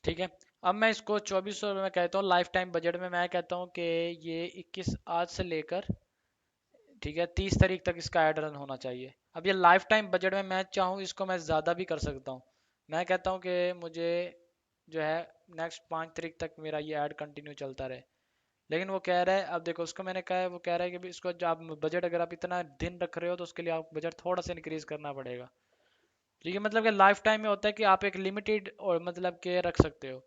ठीक है, अब मैं इसको 2400 रुपये में कहता हूँ। लाइफ टाइम बजट में मैं कहता हूँ कि ये 21 आज से लेकर, ठीक है, 30 तारीख तक इसका ऐड रन होना चाहिए। अब ये लाइफ टाइम बजट में मैं चाहूँ इसको मैं ज़्यादा भी कर सकता हूँ। मैं कहता हूँ कि मुझे जो है नेक्स्ट 5 तारीख तक मेरा ये ऐड कंटिन्यू चलता रहे। लेकिन वो कह रहा है, अब देखो उसको मैंने कहा है, वो कह रहा है कि भी इसको जब आप बजट अगर आप इतना दिन रख रहे हो तो उसके लिए आप बजट थोड़ा सा इंक्रीज करना पड़ेगा। ठीक है, मतलब कि लाइफ टाइम में होता है कि आप एक लिमिटेड और मतलब के रख सकते हो,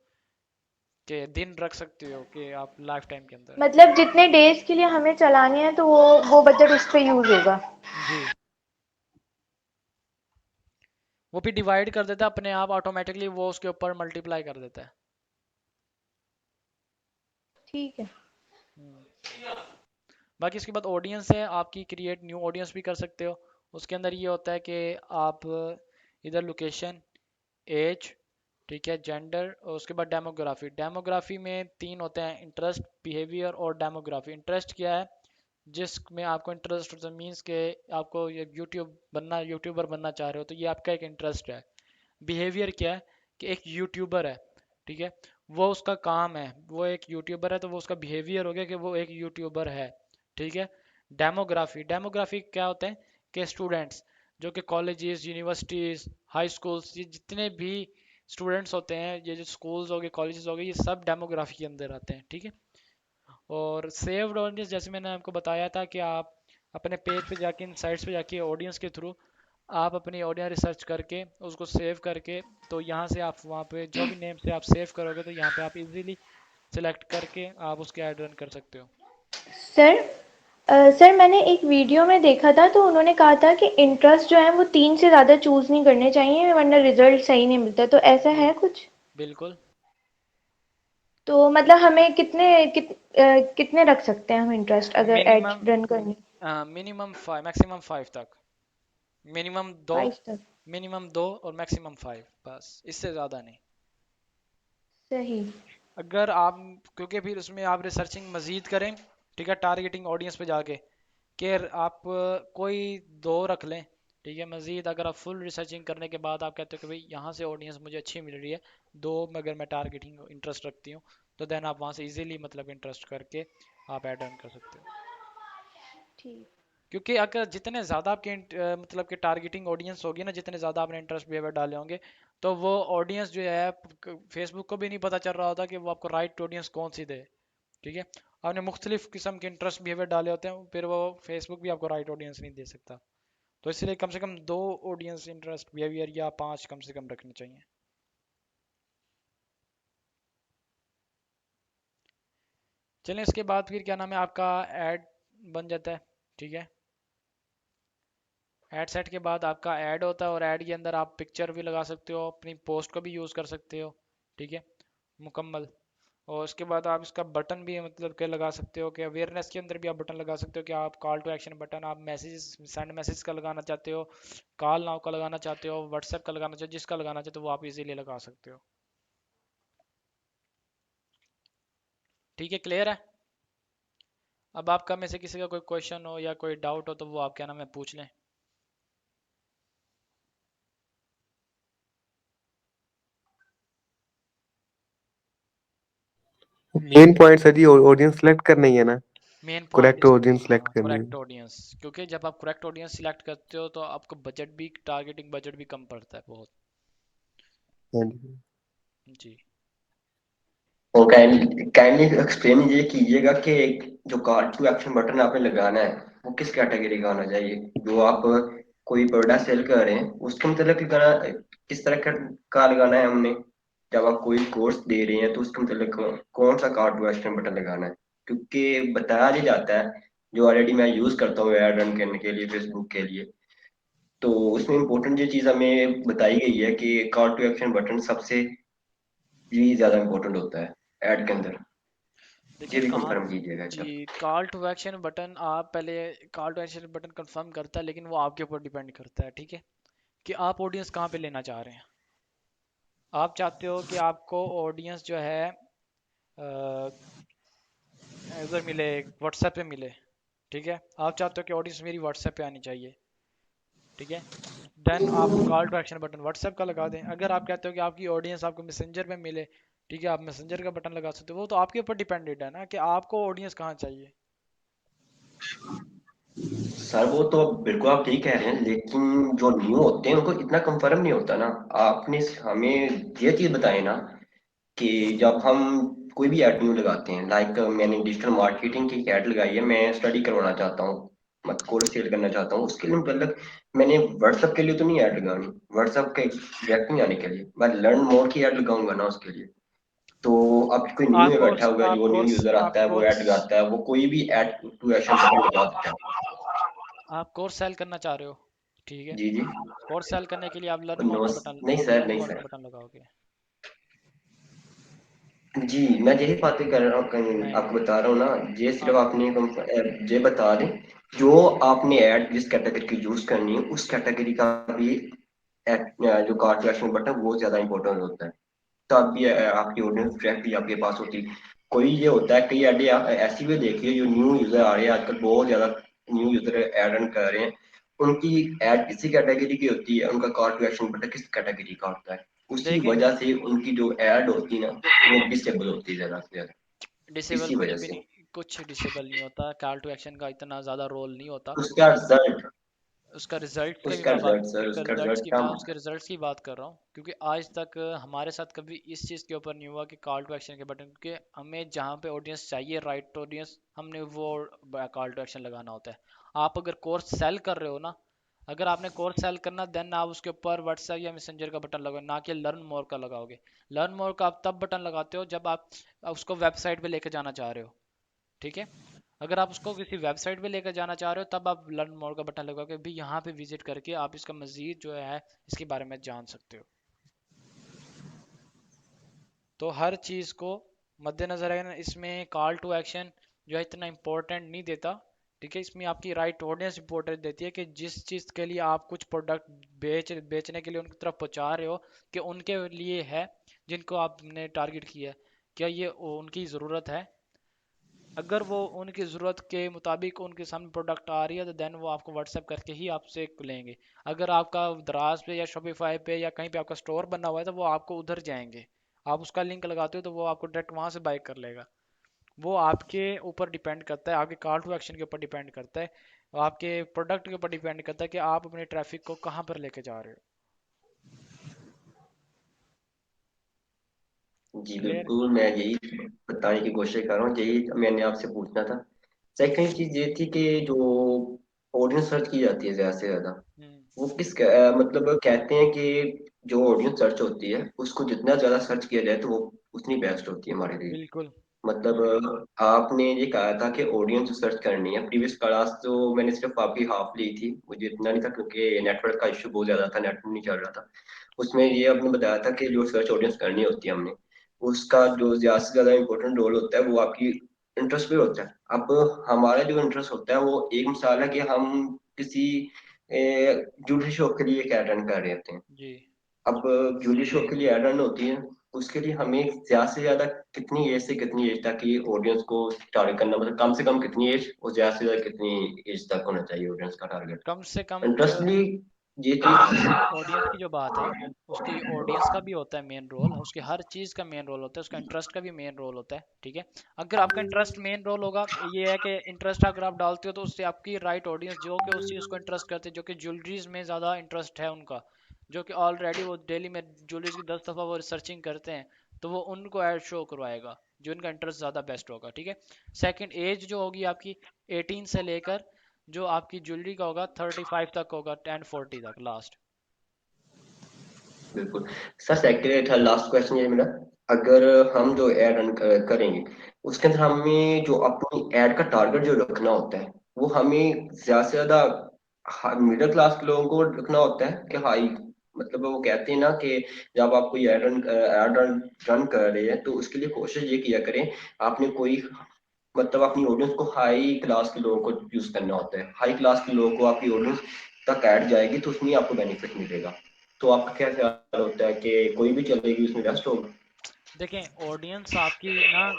कि दिन रख सकते हो कि आप लाइफ टाइम के अंदर। मतलब जितने डेज के लिए हमें चलाने हैं तो वो बजट उस पे यूज़ होगा। जी, वो भी डिवाइड कर देता है अपने आप ऑटोमेटिकली, वो उसके ऊपर मल्टीप्लाई कर देता है। ठीक है। हम्म। बाकी इसके बाद ऑडियंस है आपकी, क्रिएट न्यू ऑडियंस भी कर सकते हो। उसके अंदर ये होता है कि आप इधर लोकेशन, एज, ठीक है, जेंडर, और उसके बाद डेमोग्राफी। डेमोग्राफी में 3 होते हैं, इंटरेस्ट, बिहेवियर और डेमोग्राफी। इंटरेस्ट क्या है, जिसमें आपको इंटरेस्ट होता है, मीन्स के आपको यूट्यूबर बनना चाह रहे हो तो ये आपका एक इंटरेस्ट है। बिहेवियर क्या है कि एक यूट्यूबर है, ठीक है, वो उसका काम है, वो एक यूट्यूबर है तो वो उसका बिहेवियर हो गया कि वो एक यूट्यूबर है। ठीक है, डेमोग्राफी, डेमोग्राफी क्या होते हैं कि स्टूडेंट्स जो कि कॉलेजेस, यूनिवर्सिटीज़, हाई स्कूल्स, ये जितने भी स्टूडेंट्स होते हैं, ये जो स्कूल्स हो गए, कॉलेजेस हो गए, ये सब डेमोग्राफी के अंदर आते हैं। ठीक है, और सेव्ड ऑडियंस जैसे मैंने आपको बताया था कि आप अपने पेज पे जाके, इन साइट्स पे जाके ऑडियंस के थ्रू आप अपनी ऑडियंस रिसर्च करके उसको सेव करके, तो यहाँ से आप वहाँ पे जो भी नेम से आप सेव करोगे तो यहाँ पे आप इजीली सेलेक्ट करके आप उसके ऐड रन कर सकते हो। सर सर मैंने एक वीडियो में देखा था तो उन्होंने कहा था कि इंटरेस्ट जो है वो 3 से ज़्यादा चूज़ नहीं करने चाहिए वरना रिजल्ट सही नहीं मिलता, तो ऐसा जी, है कुछ? बिल्कुल। तो मतलब हमें कितने रख सकते हैं हम इंटरेस्ट अगर एड मिनिमम रन करनी? मिनिमम 5, मैक्सिमम 5 तक। मिनिमम दो, 5 तक। मिनिमम 2 और मैक्सिमम 5, बस इससे ज़्यादा नहीं। सही। अगर आप, क्योंकि फिर उसमें आप रिसर्चिंग मज़ीद करें, ठीक है, टारगेटिंग ऑडियंस पे जाके, कि आप कोई 2 रख लें, ठीक है, मज़ीद अगर आप फुल रिसर्चिंग करने के बाद आप कहते हो कि भाई यहाँ से ऑडियंस मुझे अच्छी मिल रही है, 2 में अगर मैं टारगेटिंग इंटरेस्ट रखती हूँ, तो देन आप वहाँ से इजीली मतलब इंटरेस्ट करके आप ऐड ऑन कर सकते हो। ठीक। क्योंकि अगर जितने ज़्यादा आपके मतलब कि टारगेटिंग ऑडियंस होगी ना, जितने ज़्यादा आपने इंटरेस्ट बिहेवियर डाले होंगे, तो वो ऑडियंस जो है फेसबुक को भी नहीं पता चल रहा होता कि वो आपको राइट ऑडियंस कौन सी दे। ठीक है, आपने मुख्तलिफ किस्म के इंटरेस्ट बिहेवियर डाले होते हैं, फिर वो फेसबुक भी आपको राइट ऑडियंस नहीं दे सकता। तो इसलिए कम से कम 2 ऑडियंस इंटरेस्ट बिहेवियर या 5 कम से कम रखने चाहिए। चलें, इसके बाद फिर क्या नाम है आपका ऐड बन जाता है। ठीक है, ऐड सेट के बाद आपका ऐड होता है और ऐड के अंदर आप पिक्चर भी लगा सकते हो, अपनी पोस्ट को भी यूज़ कर सकते हो, ठीक है, मुकम्मल। और उसके बाद आप इसका बटन भी मतलब के लगा सकते हो कि अवेयरनेस के अंदर भी आप बटन लगा सकते हो कि आप कॉल टू एक्शन बटन, आप मैसेज सेंड मैसेज का लगाना चाहते हो, कॉल नाउ का लगाना चाहते हो, व्हाट्सएप का लगाना चाहते हो, जिसका लगाना चाहते हो वो आप इजीली लगा सकते हो। ठीक है, क्लियर है? अब आपका में से किसी का कोई क्वेश्चन हो या कोई डाउट हो तो वो आप क्या नाम है पूछ लें। मेन पॉइंट सर जी ऑडियंस सेलेक्ट करना ही है ना, मेन पॉइंट करेक्ट इसमें ऑडियंस सेलेक्ट हाँ करनी है। करेक्ट ऑडियंस, क्योंकि जब आप करेक्ट ऑडियंस सिलेक्ट करते हो तो आपको बजट भी, टारगेटिंग बजट भी कम पड़ता है बहुत। हाँ जी। जी। और काइंडली एक्सप्लेन ये कीजिएगा कि जो कॉल टू एक्शन बटन आपने लगाना है वो किस कैटेगरी का होना चाहिए। जो आप कोई प्रोडक्ट सेल कर रहे हैं उसके मतलब लगाना, किस तरह का लगाना है हमने। जब आप कोई कोर्स दे रहे हैं तो उसके मतलब कौन सा कॉल टू एक्शन बटन लगाना है, क्योंकि बताया नहीं जाता है। जो ऑलरेडी मैं यूज करता हूँ ऐड रन करने के लिए फेसबुक के लिए, तो उसमें इम्पोर्टेंट ये चीज़ हमें बताई गई है कि कॉल टू एक्शन बटन सबसे ही ज्यादा इम्पोर्टेंट होता है ऐड के अंदर। ये देखिए भी कहाँ, कंफर्म कीजिएगा एक जी, बार। कॉल टू एक्शन बटन आप पहले, call to action button confirm करता है लेकिन वो आपके ऊपर डिपेंड करता है, ठीक है, कि आप ऑडियंस कहाँ पे लेना चाह रहे हैं। आप चाहते हो कि आपको ऑडियंस जो है इधर मिले, व्हाट्सएप पे मिले, ठीक है, आप चाहते हो कि ऑडियंस मेरी व्हाट्सएप पे आनी चाहिए, ठीक है, देन आप call to action button WhatsApp का लगा दें। अगर आप कहते हो कि आपकी ऑडियंस आपको मैसेंजर पे मिले, ठीक है, आप मैसेंजर का बटन लगा सकते हो। वो तो आपके ऊपर डिपेंडेड है ना कि आपको ऑडियंस कहाँ चाहिए। सर वो तो बिल्कुल आप ठीक कह रहे हैं, लेकिन जो न्यू होते हैं उनको इतना कंफर्म नहीं होता ना। आपने हमें ये चीज बताए ना कि जब हम कोई भी ऐड न्यू लगाते हैं, लाइक मैंने डिजिटल मार्केटिंग की ऐड लगाई है, मैं स्टडी करवाना चाहता हूँ, मैं कोर्स सेल करना चाहता हूँ, उसके लिए मतलब मैंने व्हाट्सएप के लिए तो नहीं ऐड लगानी, व्हाट्सएप के डायरेक्ट नहीं आने के लिए मैं लर्न मोर की ऐड लगाऊंगा ना उसके लिए। तो अब कोई न्यू आप में बैठा कोर्स हुआ है, आप जो न्यू कोर्स यूजर आप आता है वो कोर्स ऐड लगाता है, वो कोई भी ऐड टू एक्शन बटन लगा देता है। आप कोर्स सेल करना चाह रहे हो, ठीक है, जी जी। कोर्स सेल करने के लिए आप लर्न मोर नो, का बटन, नहीं आप सर, लर्न नहीं मोर का सर। बटन लगाओगे। जी, मैं यही बातें कर रहा हूँ, नहीं आपको बता रहा हूँ ना। ये सिर्फ आप आपने ये बता दें, जो आपने ऐड जिस कैटेगरी की यूज करनी है उस कैटेगरी का भी जो कॉल टू एक्शन बटन वो ज्यादा इंपॉर्टेंट होता है। तब भी आपकी ऑडियंस ट्रैक भी आपके पास होती। कोई ये होता है, कई ऐड ऐसी भी देखिए जो न्यू यूजर आ रहे हैं आजकल, बहुत ज्यादा न्यू यूजर ऐड रन कर रहे हैं, उनकी ऐड किसी कैटेगरी की होती है, उनका कॉल टू एक्शन बटन किस कैटेगरी का होता है, उसी देखें, वजह से उनकी जो ऐड होती है ना वो डिसेबल होती है ज्यादा से ज्यादा, डिसेबल इसी कुछ वजह भी से। नहीं, कुछ डिसेबल नहीं होता, कॉल टू एक्शन का इतना ज़्यादा रोल नहीं होता। उसका रिजल्ट, उसका रिजल्ट का भी उसका मैं बात, रिजल्ट सर, उसका उसका रिजल्ट्स की, रिजल्ट मैं कम। उसके रिजल्ट्स की बात कर रहा हूँ, क्योंकि आज तक हमारे साथ कभी इस चीज़ के ऊपर नहीं हुआ कि कॉल टू एक्शन के बटन, क्योंकि हमें जहाँ पे ऑडियंस चाहिए, राइट ऑडियंस, हमने वो कॉल टू एक्शन लगाना होता है। आप अगर कोर्स सेल कर रहे हो ना, अगर आपने कोर्स सेल करना, देन आप उसके ऊपर व्हाट्सएप या मैसेंजर का बटन लगाओ, ना कि लर्न मोर का लगाओगे। लर्न मोर का आप तब बटन लगाते हो जब आप उसको वेबसाइट पे लेके जाना चाह रहे हो, ठीक है, अगर आप उसको किसी वेबसाइट पे लेकर जाना चाह रहे हो तब आप लर्न मोर का बटन लगाओगे, भी यहाँ पे विजिट करके आप इसका मजीद जो है इसके बारे में जान सकते हो। तो हर चीज़ को मद्देनजर रखना, इसमें कॉल टू एक्शन जो है इतना इम्पोर्टेंट नहीं देता, ठीक है, इसमें आपकी राइट ऑडियंस इम्पोर्टेंट देती है कि जिस चीज़ के लिए आप कुछ प्रोडक्ट बेचने के लिए उनकी तरफ पहुँचा रहे हो, कि उनके लिए है जिनको आपने टारगेट किया है, क्या ये उनकी ज़रूरत है। अगर वो उनकी ज़रूरत के मुताबिक उनके सामने प्रोडक्ट आ रही है तो देन वो आपको व्हाट्सएप करके ही आपसे लेंगे। अगर आपका दराज पे या शॉपिफाई पे या कहीं पे आपका स्टोर बना हुआ है तो वो आपको उधर जाएंगे, आप उसका लिंक लगाते हो तो वो आपको डायरेक्ट वहाँ से बाय कर लेगा। वो आपके ऊपर डिपेंड करता है, आपके कॉल टू एक्शन के ऊपर डिपेंड करता है, आपके प्रोडक्ट के ऊपर डिपेंड करता है कि आप अपने ट्रैफिक को कहाँ पर लेके जा रहे हो। जी क्लियर। बिल्कुल, मैं यही बताने की कोशिश कर रहा हूँ, यही मैंने आपसे पूछना था। सेकंड चीज ये थी कि जो ऑडियंस सर्च की जाती है ज्यादा से ज्यादा, हम्म, वो मतलब कहते हैं कि जो ऑडियंस सर्च होती है उसको जितना ज्यादा सर्च किया जाए तो वो उतनी बेस्ट होती है हमारे लिए। बिल्कुल मतलब आपने ये कहा था कि ऑडियंस रिसर्च करनी है। प्रीवियस क्लास तो मैंने सिर्फ आपकी हाफ ली थी, मुझे इतना नहीं था क्योंकि नेटवर्क का इशू बहुत ज्यादा था, नेटवर्क नहीं चल रहा था। उसमें ये आपने बताया था कि जो रिसर्च ऑडियंस करनी होती है हमने, उसका जो ज्यादा से ज्यादा इंपॉर्टेंट रोल होता है वो आपकी इंटरेस्ट पे होता है। अब हमारा जो इंटरेस्ट होता है वो, एक मिसाल है कि हम किसी ज्वेलरी शॉप के लिए एक ऐड रन कर रहे होते हैं। जी। अब ज्वेलरी शॉप के लिए ऐड रन होती है, उसके लिए हमें ज्यादा से ज्यादा कितनी एज से कितनी एज तक की ऑडियंस को टारगेट करना, मतलब कम से कम कितनी एज और ज्यादा से ज्यादा कितनी एज तक होना चाहिए ऑडियंस का टारगेट। कम से कम जो इंटरेस्टली ये चीज। ऑडियंस की जो बात है, उसकी ऑडियंस का भी होता है मेन रोल, उसकी हर चीज़ का मेन रोल होता है, उसका इंटरेस्ट का भी मेन रोल होता है, ठीक है। अगर आपका इंटरेस्ट मेन रोल होगा, ये है कि इंटरेस्ट अगर आप डालते हो तो उससे आपकी राइट ऑडियंस जो कि उस चीज़ को इंटरेस्ट करते हैं, जो कि ज्वेलरीज में ज़्यादा इंटरेस्ट है उनका, जो कि ऑलरेडी वो डेली में ज्वेलरीज की 10 दफ़ा वो रिसर्चिंग करते हैं, तो वो उनको ऐड शो करवाएगा जो इनका इंटरेस्ट ज़्यादा बेस्ट होगा, ठीक है। सेकंड, एज जो होगी आपकी 18 से लेकर जो आपकी ज्वेलरी का होगा 35 तक होगा, 10 40 तक लास्ट। बिल्कुल। सर सेकंड था लास्ट क्वेश्चन ये मेरा, अगर हम जो एड रन करेंगे उसके अंदर हमें जो अपनी एड का टारगेट जो रखना होता है वो हमें ज्यादा से ज्यादा मिडिल क्लास के लोगों को रखना होता है कि हाई, मतलब वो कहते हैं ना कि जब आप कोई एड रन कर रहे हैं तो उसके लिए कोशिश ये किया करें, आपने कोई मतलब अपनी ऑडियंस को हाई क्लास के लोगों को यूज करना होता है। हाई क्लास के लोगों को आपकी ऑडियंस तक ऐड जाएगी तो उसमें आपको बेनिफिट मिलेगा। तो आपका क्या ख्याल होता है कि कोई भी चलेगी उसमें बेस्ट होगा? देखें, ऑडियंस आपकी ना,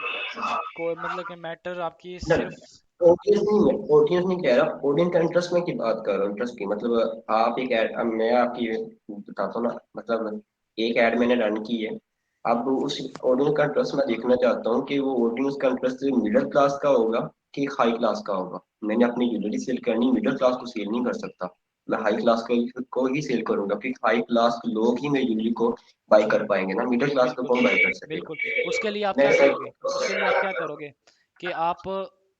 कोई मतलब कि मैटर आपकी ना, सिर्फ। ऑडियंस नहीं कह रहा, ऑडियंस का इंटरेस्ट में की बात कर रहा हूँ, इंटरेस्ट की मतलब आप एक ऐड, अब मैं आपकी बताता हूँ ना, मतलब एक ऐड मैंने रन की है। अब उस ऑडियंस का इंटरेस्ट मैं देखना चाहता हूँ कि वो ऑडियंस का इंटरेस्ट मिडिल क्लास का होगा कि हाई क्लास का होगा। मैंने अपनी ज्वेलरी सेल करनी, मिडिल क्लास को सेल नहीं कर सकता, मैं हाई क्लास को ही सेल करूंगा, क्योंकि हाई क्लास के लोग ही मेरी ज्वेलरी को बाय कर पाएंगे ना, मिडिल क्लास को बिल्कुल, कौन बाय कर बिल्कुल। सकेगा। उसके लिए आप मैं क्या ऐसा करोगे, उसके लिए आप क्या करोगे कि आप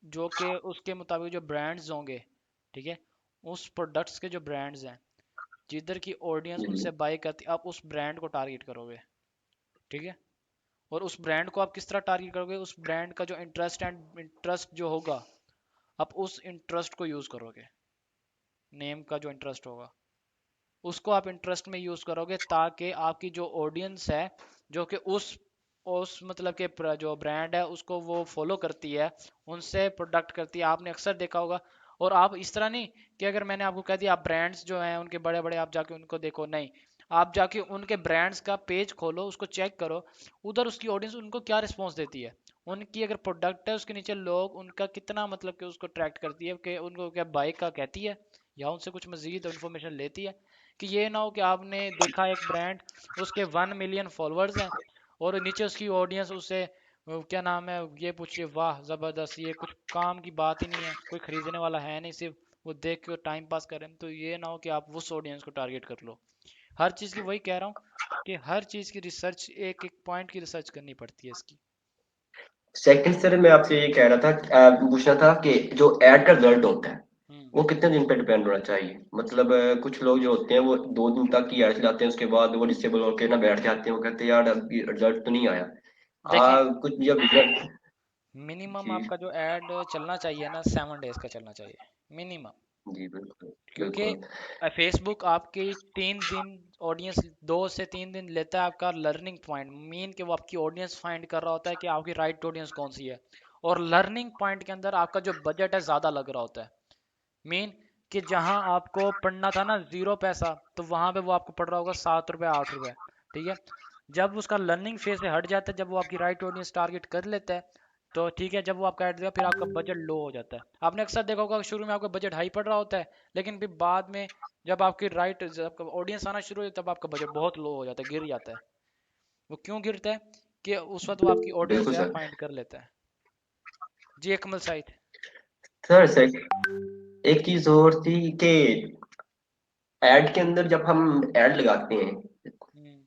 जो कि उसके मुताबिक जो ब्रांड्स होंगे, ठीक है, उस प्रोडक्ट्स के जो ब्रांड्स हैं, जिधर की ऑडियंस जी उनसे बाय करती है, आप उस ब्रांड को टारगेट करोगे, ठीक है। और उस ब्रांड को आप किस तरह टारगेट करोगे, उस ब्रांड का जो इंटरेस्ट जो होगा, आप उस इंटरेस्ट को यूज करोगे, नेम का जो इंटरेस्ट होगा उसको आप इंटरेस्ट में यूज करोगे, ताकि आपकी जो ऑडियंस है, जो कि उस मतलब के जो ब्रांड है उसको वो फॉलो करती है, उनसे प्रोडक्ट करती है, आपने अक्सर देखा होगा। और आप इस तरह नहीं कि अगर मैंने आपको कह दिया आप ब्रांड्स जो हैं उनके बड़े बड़े आप जाके उनको देखो, नहीं, आप जाके उनके ब्रांड्स का पेज खोलो, उसको चेक करो, उधर उसकी ऑडियंस उनको क्या रिस्पॉन्स देती है, उनकी अगर प्रोडक्ट है उसके नीचे लोग उनका कितना मतलब कि उसको ट्रैक्ट करती है, कि उनको क्या बाइक का कहती है या उनसे कुछ मजीद इन्फॉर्मेशन लेती है। कि ये ना हो कि आपने देखा एक ब्रांड, उसके 1 मिलियन फॉलोअर्स हैं, और नीचे उसकी ऑडियंस उससे क्या नाम है ये पूछ रही है, वाह ज़बरदस्त, ये कुछ काम की बात ही नहीं है, कोई ख़रीदने वाला है नहीं, सिर्फ वो देख के टाइम पास करें। तो ये ना हो कि आप उस ऑडियंस को टारगेट कर लो। हर चीज़ की वही कह रहा हूँ कि हर चीज़ की रिसर्च, एक एक पॉइंट की रिसर्च करनी पड़ती है इसकी। सेकंड सर, मैं आपसे ये कह रहा था, पूछना था कि जो एड का रिजल्ट होता है हम्म। वो कितने दिन पे डिपेंड होना चाहिए। मतलब कुछ लोग जो होते हैं वो 2 दिन तक की एड चलाते हैं, उसके बाद वो डिसेबल होकर ना बैठ जाते हैं, वो कहते हैं यार अभी रिजल्ट तो नहीं आया। देखें, कुछ जब रिजल्ट। मिनिमम जी आपका जो एड चलना चाहिए ना, 7 डेज का चलना चाहिए मिनिमम। जी बिल्कुल क्योंकि बिल्कुल। फेसबुक आपकी 3 दिन, ऑडियंस 2 से 3 दिन लेता है आपका लर्निंग पॉइंट, मीन कि वो आपकी ऑडियंस फाइंड कर रहा होता है कि आपकी राइट ऑडियंस कौन सी है। और लर्निंग पॉइंट के अंदर आपका जो बजट है ज़्यादा लग रहा होता है, मीन कि जहां आपको पढ़ना था ना 0 पैसा, तो वहां पे वो आपको पड़ रहा होगा 7 रुपये 8 रुपये, ठीक है। जब उसका लर्निंग फेज से हट जाता है, जब वो आपकी राइट ऑडियंस टारगेट कर लेता है, तो ठीक है, जब वो आपका ऐड देगा फिर आपका बजट लो हो जाता है। आपने अक्सर देखा होगा शुरू में आपका बजट हाई पड़ रहा होता है, लेकिन फिर बाद में जब आपकी राइट जब ऑडियंस आना शुरू हो तब आपका बजट बहुत लो हो जाता है, गिर जाता है। वो क्यों गिरता है कि उस वक्त वो आपकी ऑडियंस बिल्कुल जो है सर। फाइंड कर लेता है। जी अकमल साइद। सर एक चीज और थी कि एड के अंदर जब हम एड लगाते हैं, हम्म।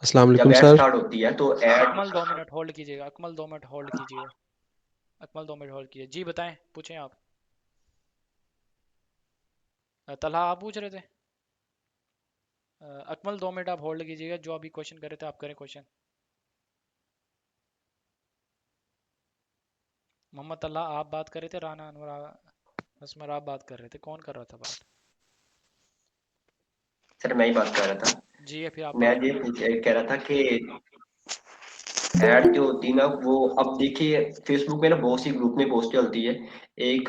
अस्सलाम जब वालेकुम एड सर। स्टार्ट होती है तो एड। अकमल 2 मिनट होल्ड कीजिएगा, अकमल 2 मिनट होल्ड कीजिएगा, अकमल 2 मिनट होल्ड कीजिए। जी बताएं, पूछें आप। तलहा आप पूछ रहे थे। अकमल 2 मिनट आप होल्ड कीजिएगा, जो अभी क्वेश्चन कर रहे थे आप करें क्वेश्चन। मोहम्मद अल्लाह आप बात कर रहे थे, राना अनवर असमर आप बात कर रहे थे, कौन कर रहा था बात? सर मैं ही बात कर रहा था। जी है, फिर आप मैं बात ये करें। कह रहा था कि ऐड जो होती है ना वो, अब देखिए फेसबुक में ना बहुत सी ग्रुप में पोस्ट चलती है। एक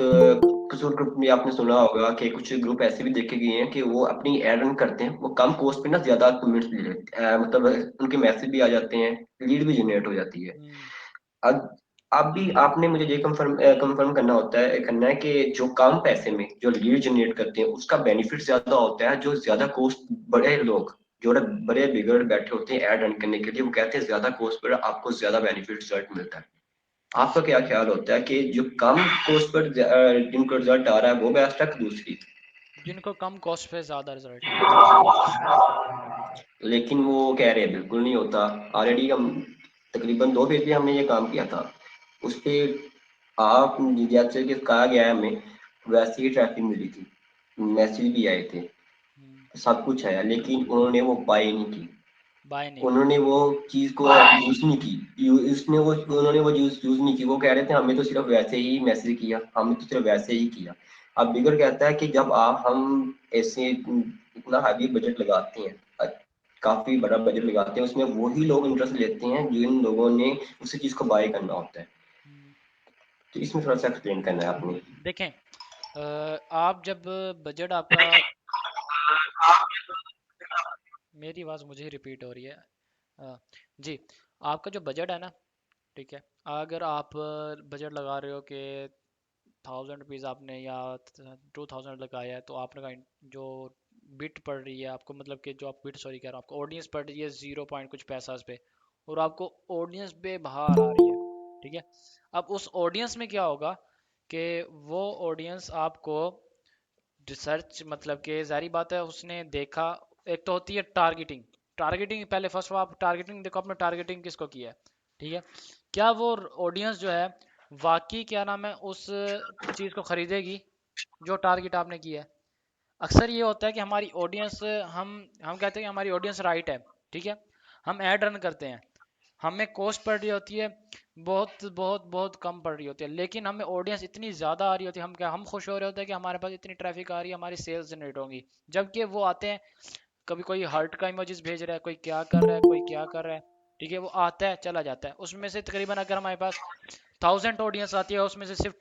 कसूर ग्रुप में आपने सुना होगा कि कुछ ग्रुप ऐसे भी देखे गए हैं कि वो अपनी ऐड रन करते हैं, वो कम कॉस्ट पे ना ज्यादा कमेंट्स ले लेते हैं, मतलब उनके मैसेज भी आ जाते हैं, लीड भी जनरेट हो जाती है। हम्म। अब अब भी आपने मुझे ये कंफर्म करना है कि जो कम पैसे में जो लीड जनरेट करते हैं उसका बेनिफिट ज्यादा होता है, जो ज्यादा कॉस्ट बड़े लोग जो ना बड़े बिगड़ बैठे होते हैं ऐड रन करने के लिए, वो कहते हैं ज्यादा कॉस्ट पर आपको ज्यादा बेनिफिट रिजल्ट मिलता है। आपका क्या ख्याल होता है कि जो कम कॉस्ट पर जिनको रिजल्ट आ रहा है वो बेस्ट है कि दूसरी? जिनको कम कॉस्ट पे ज़्यादा रिजल्ट मिल रहा है। लेकिन वो कह रहे हैं बिल्कुल नहीं होता। ऑलरेडी हम तकरीबन 2 पेज पे हमने ये काम किया था, उस पे आप जैसे कि कहा गया है हमें वैसे ही ट्रैफिक मिली थी, मैसेज भी आए थे, हम्म। सब कुछ आया, लेकिन उन्होंने वो बाय नहीं की। बाय नहीं की। उन्होंने वो चीज को यूज नहीं की। उसने वो उन्होंने वो यूज नहीं की। वो कह रहे थे हमें तो सिर्फ वैसे ही मैसेज किया, हमने तो सिर्फ वैसे ही किया। अब बिगर कहता है कि जब हम ऐसे इतना हैवी बजट लगाते हैं, काफी बड़ा बजट लगाते हैं, उसमें वही लोग इंटरेस्ट लेते हैं जिन लोगों ने उसी चीज को बाय करना होता है। हम्म। तो इसमें थोड़ा सा एक्सप्लेन करना है आपने। देखें, आप जब बजट आपका, मेरी आवाज़ मुझे ही रिपीट हो रही है। जी, आपका जो बजट है ना, ठीक है, अगर आप बजट लगा रहे हो कि 1000 रुपीज़ आपने या 2000 लगाया है, तो आपने का जो बिट पड़ रही है आपको, मतलब कि जो आप बिट सॉरी कह रहा हूँ, आपको ऑडियंस पड़ रही है 0 पॉइंट कुछ पैसा पे, और आपको ऑडियंस पे बाहर आ रही है, ठीक है। अब उस ऑडियंस में क्या होगा कि वो ऑडियंस आपको रिसर्च, मतलब कि जारी बात है उसने देखा। एक तो होती है टारगेटिंग। टारगेटिंग पहले फर्स्ट ऑफ आप टारगेटिंग देखो, आपने टारगेटिंग किसको किया है, ठीक है। क्या वो ऑडियंस जो है वाकई, क्या नाम है, उस चीज़ को खरीदेगी जो टारगेट आपने किया है? अक्सर ये होता है कि हमारी ऑडियंस, हम कहते हैं कि हमारी ऑडियंस राइट है, ठीक है, हम ऐड रन करते हैं, हमें कॉस्ट पड़ रही होती है बहुत बहुत बहुत कम पड़ रही होती है, लेकिन हमें ऑडियंस इतनी ज़्यादा आ रही होती है, हम खुश हो रहे होते हैं कि हमारे पास इतनी ट्रैफिक आ रही है, हमारी सेल्स जनरेट होंगी। जबकि वो आते हैं, कभी कोई हार्ट का इमोजीज भेज रहा है, कोई क्या कर रहा है, कोई क्या कर रहा है, ठीक है, वो आता है चला जाता है। उसमें से तकरीबन अगर हमारे पास 1000 ऑडियंस आती है, उसमें से सिर्फ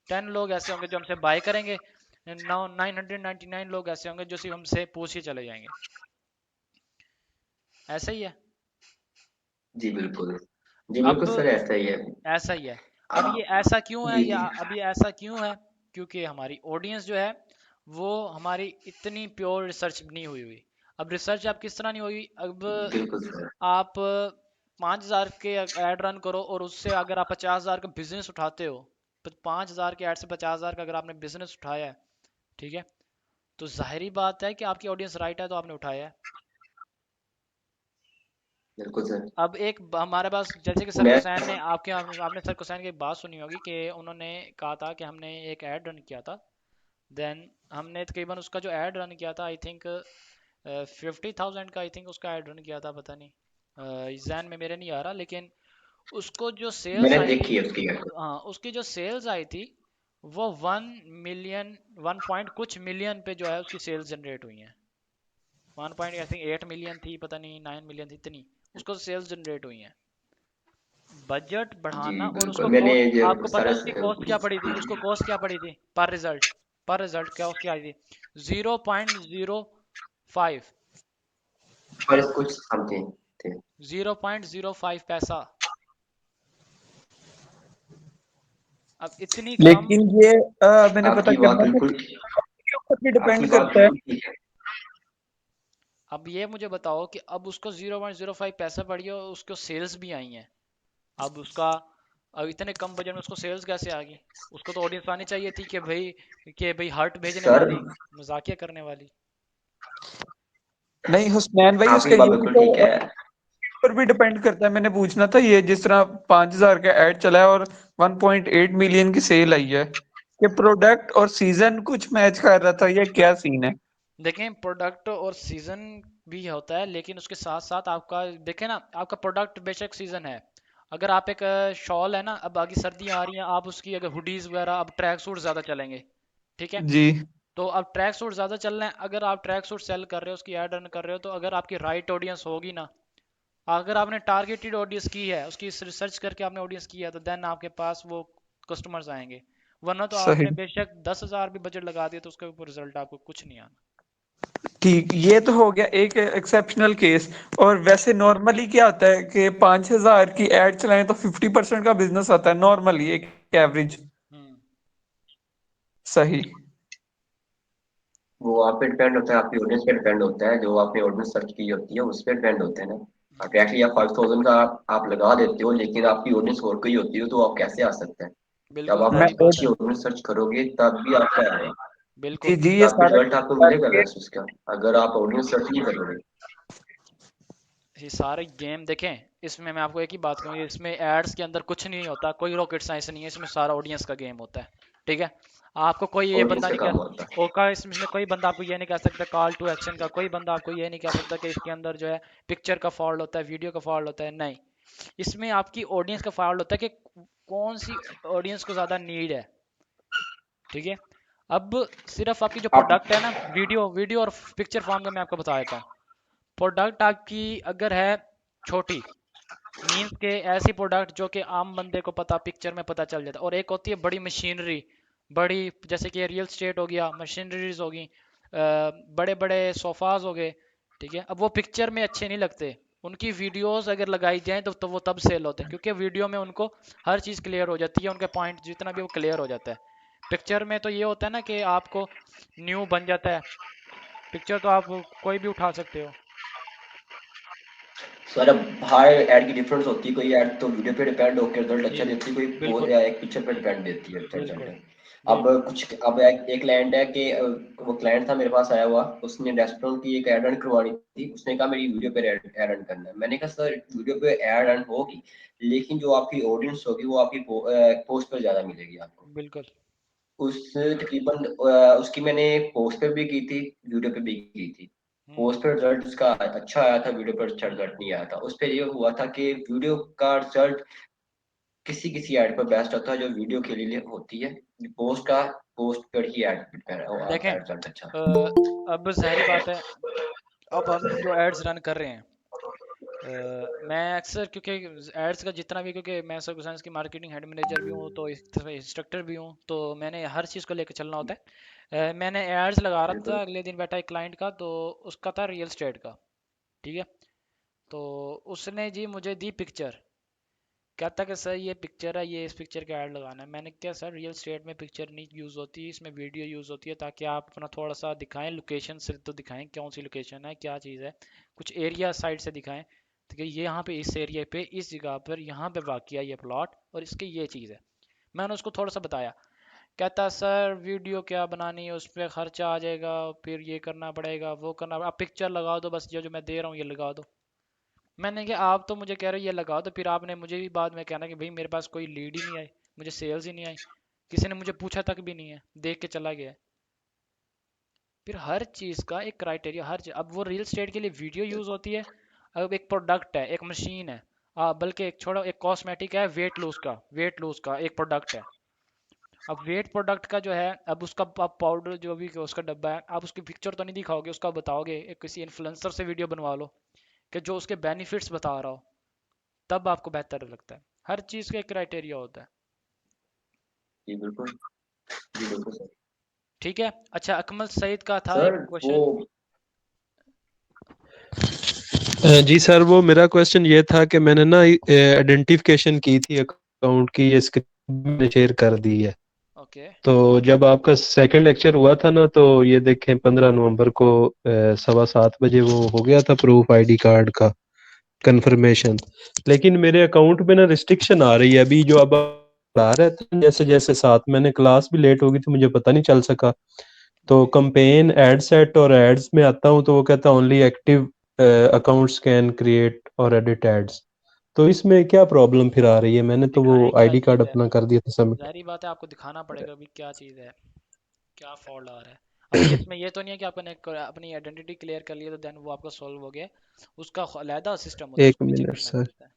10 लोग ऐसे होंगे जो हमसे बाय करेंगे, 999 लोग ऐसे होंगे जो सिर्फ हमसे पूछ ही चले जाएंगे। ऐसा ही है। जी बिल्कुल। जी अब बिल्कुल सर, ऐसा ही है। ऐसा ही है। अब ये हाँ, ऐसा क्यों है, जी या जी। अब ये ऐसा क्यों है? क्योंकि हमारी ऑडियंस जो है वो हमारी इतनी प्योर रिसर्च नहीं हुई हुई। अब रिसर्च आप किस तरह नहीं हुई? अब बिल्कुल सर। आप 5000 के ऐड रन करो, और उससे अगर आप 50,000 का बिजनेस उठाते हो, 5000 के ऐड से 50,000 का अगर आपने बिजनेस उठाया है, ठीक है, तो जाहिर बात है कि आपकी ऑडियंस राइट है, तो आपने उठाया है। बिल्कुल सर। अब एक हमारे पास, जैसे कि मैं सरकोसैन ने, आपने सरकोसैन की एक बात सुनी होगी कि उन्होंने कहा था कि हमने एक ऐड रन किया था, देन हमने तकरीबन उसका जो ऐड रन किया था, आई थिंक 50,000 का, आई थिंक उसका ऐड रन किया था, पता नहीं जहन में मेरे नहीं आ रहा, लेकिन उसको जो सेल्स मैंने आई थी, देखी है उसकी। हाँ उसकी जो सेल्स आई थी वो 1 मिलियन, 1 पॉइंट कुछ मिलियन पे जो है उसकी सेल्स जनरेट हुई हैं। 1 पॉइंट आई थिंक 8 मिलियन थी, पता नहीं 9 मिलियन थी, इतनी उसको सेल्स जनरेट हुई हैं। बजट जी बढ़ाना, और बिल्कुल, उसको मैंने कॉस्ट, ये आपको पता सारा है उसकी कॉस्ट क्या पड़ी थी? उसको कॉस्ट क्या पड़ी थी पर रिजल्ट क्या उसकी आई थी? 0.05। पर कुछ समथिंग थे। 0.05 पैसा। अब इतनी कम। लेकिन ये मैंने पता आपकी बात करना था बिल्कुल कि के ऊपर भी आपकी डिपेंड बात करता है। बिल्कुल ठीक है। अब ये मुझे बताओ कि अब उसको 0.05 पैसा पड़ी है और उसको सेल्स भी आई हैं। अब उसका, अब इतने कम बजट में उसको सेल्स कैसे आ गई? उसको तो ऑडियंस आनी चाहिए थी कि भाई हार्ट भेजने सर वाली, मजाकिया करने वाली। नहीं हुसनैन भाई, आपकी उसका बात ये भी बिल्कुल तो ठीक है। पर भी डिपेंड करता है। मैंने पूछना था ये, जिस तरह 5,000 का ऐड चला है और 1.8 मिलियन की सेल आई है, ये प्रोडक्ट और सीजन कुछ मैच कर रहा था, ये क्या सीन है? देखें, प्रोडक्ट और सीजन भी होता है, लेकिन उसके साथ साथ आपका, देखें ना, आपका प्रोडक्ट बेशक सीजन है, अगर आप एक शॉल है ना, अब आगे सर्दियाँ आ रही हैं, आप उसकी अगर हुडीज वगैरह, अब ट्रैक सूट ज़्यादा चलेंगे, ठीक है। जी। तो अब ट्रैक सूट ज़्यादा चल रहे हैं, अगर आप ट्रैक सूट सेल कर रहे हो, उसकी एड रन कर रहे हो, तो अगर आपकी राइट ऑडियंस होगी ना, अगर आपने टारगेटेड ऑडियंस की है, उसकी रिसर्च करके आपने ऑडियंस की है, तो देन आपके पास वो कस्टमर्स आएंगे। वरना तो सही। आपने बेशक 10,000 भी बजट लगा दिया, तो उसके ऊपर रिजल्ट आपको कुछ नहीं आना। ठीक, ये तो हो गया एक एक्सेप्शनल केस। और वैसे नॉर्मली क्या होता है कि 5,000 की एड चलाएं तो 50% का बिजनेस आता है नॉर्मली, एक एवरेज। हम्म। सही। वो आप पे डिपेंड होता है, आपकी ऑडियंस पे डिपेंड होता है, जो आपने ऑडियंस सर्च की होती है उस पे डिपेंड होते हैं ना। आप हम्म, एक्चुअली आप 5,000 का आप लगा देते हो, लेकिन आपकी ऑडियंस और कोई होती है, तो आप कैसे आ सकते हैं? जब बिल्कुल आप मैं सही बात अच्छी है। ऑडियंस सर्च करोगे तब भी आपका आएगा, जी बिल्कुल। जी, ये तब भी सारा रिजल्ट आपको मिलेगा वैसे उसका, अगर आप ऑडियंस सर्च नहीं करोगे। ये सारे गेम देखें, इसमें मैं आपको एक ही बात कहूँगी, इसमें एड्स के अंदर कुछ नहीं होता, कोई रॉकेट साइंस नहीं है, इसमें सारा ऑडियंस का गेम होता है, ठीक है। आपको कोई ये ऑडियंस बंदा का नहीं काम होता कह ओका, इसमें कोई बंदा आपको ये नहीं कह सकता, कॉल टू एक्शन का कोई बंदा आपको ये नहीं कह सकता कि इसके अंदर जो है पिक्चर का फॉल्ट होता है, वीडियो का फॉल्ट होता है, नहीं। इसमें आपकी ऑडियंस का फॉल्ट होता है कि कौन सी ऑडियंस को ज़्यादा नीड है, ठीक है। अब सिर्फ आपकी जो है। आप प्रोडक्ट है ना, वीडियो वीडियो और पिक्चर फॉर्म का मैं आपको बता देता हूँ। प्रोडक्ट आपकी अगर है छोटी, मीन्स के ऐसी प्रोडक्ट जो कि आम बंदे को पता, पिक्चर में पता चल जाता है, और एक होती है बड़ी मशीनरी, बड़ी, जैसे कि रियल स्टेट हो गया, मशीनरीज होगी, बड़े बड़े सोफाज हो गए, ठीक है। अब वो पिक्चर में अच्छे नहीं लगते, उनकी वीडियोस अगर लगाई जाए तो वो तब सेल होते हैं, क्योंकि वीडियो में उनको हर चीज़ क्लियर हो जाती है, उनके पॉइंट जितना भी वो क्लियर हो जाता है। पिक्चर में तो ये होता है ना कि आपको न्यू बन जाता है, पिक्चर तो आप कोई भी उठा सकते हो। सर अब हर ऐड की डिफरेंस होती है, कोई ऐड तो वीडियो पे डिपेंड होकर रिजल्ट जी अच्छा देती है, कोई बिल्कुल एक पिक्चर पे डिपेंड देती है अच्छा रिजल्ट। बिल्कुल अब बिल्कुल। कुछ अब एक क्लाइंट है कि वो क्लाइंट था मेरे पास आया हुआ, उसने रेस्टोरेंट की एक ऐड रन करवानी थी, उसने कहा मेरी वीडियो पे ऐड रन करना है। मैंने कहा सर वीडियो पे ऐड रन होगी, लेकिन जो आपकी ऑडियंस होगी वो आपकी पोस्ट पर ज्यादा मिलेगी आपको। बिल्कुल। उस तकरीबन उसकी मैंने पोस्ट पे भी की थी, वीडियो पे भी की थी। हम्म। पोस्ट पे रिजल्ट उसका अच्छा आया था, वीडियो पर अच्छा रिजल्ट नहीं आया था। उस पे ये हुआ था कि वीडियो का रिजल्ट किसी किसी ऐड पर बेस्ट होता है जो वीडियो के लिए होती है, पोस्ट का पोस्ट पर ही ऐड देखें, आता है रिजल्ट अच्छा। अब ज़ाहिरी बात है, अब हम जो एड्स रन कर रहे हैं, मैं अक्सर, क्योंकि एड्स का जितना भी, क्योंकि मैं सब साइंस की मार्केटिंग हेड मैनेजर भी हूँ, तो इस तरह इंस्ट्रक्टर भी हूँ, तो मैंने हर चीज़ को लेकर चलना होता है। मैंने एड्स लगा रहा बिल्कुल। था, अगले दिन बैठा एक क्लाइंट का, तो उसका था रियल स्टेट का, ठीक है। तो उसने जी मुझे दी पिक्चर, कहता कि सर ये पिक्चर है, ये इस पिक्चर का ऐड लगाना है। मैंने क्या सर, रियल स्टेट में पिक्चर नहीं यूज़ होती, इसमें वीडियो यूज़ होती है, ताकि आप अपना थोड़ा सा दिखाएं, लोकेशन से तो दिखाएं, कौन सी लोकेशन है, क्या चीज़ है, कुछ एरिया साइड से दिखाएं, तो कि ये यहाँ पे इस एरिया पे इस जगह पर यहाँ पे वाकया ये प्लॉट और इसकी ये चीज़ है। मैंने उसको थोड़ा सा बताया, कहता सर वीडियो क्या बनानी है, उस पर खर्चा आ जाएगा, फिर ये करना पड़ेगा, वो करना पड़ेगा, आप पिक्चर लगा दो बस, जो जो मैं दे रहा हूँ ये लगा दो। मैंने कहा आप तो मुझे कह रहे हो ये लगाओ, तो फिर आपने मुझे भी बाद में कहना कि भाई मेरे पास कोई लीड ही नहीं आई, मुझे सेल्स ही नहीं आई, किसी ने मुझे पूछा तक भी नहीं है, देख के चला गया। फिर हर चीज़ का एक क्राइटेरिया, हर चीज़, अब वो रियल स्टेट के लिए वीडियो यूज़ होती है, अब एक प्रोडक्ट है, एक मशीन है, बल्कि एक छोड़ो, एक कॉस्मेटिक है, वेट लूज का एक प्रोडक्ट है। अब वेट प्रोडक्ट का जो है, अब उसका आप पाउडर जो भी उसका डब्बा है, आप उसकी पिक्चर तो नहीं दिखाओगे, उसका बताओगे, एक किसी इन्फ्लुएंसर से वीडियो बनवा लो कि जो उसके बेनिफिट्स बता रहा हो, तब आपको बेहतर लगता है। हर चीज़ का एक क्राइटेरिया होता है। जी बिल्कुल। जी बिल्कुल सर। ठीक है। अच्छा, अकमल सईद का था एक सर वो क्वेश्चन। जी सर, वो मेरा क्वेश्चन ये था कि मैंने ना आइडेंटिफिकेशन की थी अकाउंट की, ये स्क्रीन शेयर कर दी है। ओके। तो जब आपका सेकंड लेक्चर हुआ था ना, तो ये देखें 15 नवंबर को 7:15 बजे वो हो गया था प्रूफ आईडी कार्ड का कंफर्मेशन। लेकिन मेरे अकाउंट में ना रिस्ट्रिक्शन आ रही है अभी, जो अब आ रहा है जैसे जैसे साथ, मैंने क्लास भी लेट हो गई तो मुझे पता नहीं चल सका। तो जी। कंपेन एड सेट और एड्स में आता हूँ तो वो कहता है only active accounts can create और एडिट एड्स। तो इसमें क्या प्रॉब्लम फिर आ रही है? मैंने तो वो दिखाएं क्या आईडी कार्ड चीज़ है, अपना कर दिया था सबमिट। जाहिर बात है आपको दिखाना पड़ेगा अभी क्या चीज़ है, क्या फॉल्ट आ रहा है। अभी इसमें ये तो नहीं है कि आपने अपनी आइडेंटिटी क्लियर कर लिया तो देन वो आपका सॉल्व हो गया, उसका अलहदा सिस्टम होता है, एक उसको भी चेक मिनट करना सर। पड़ता है।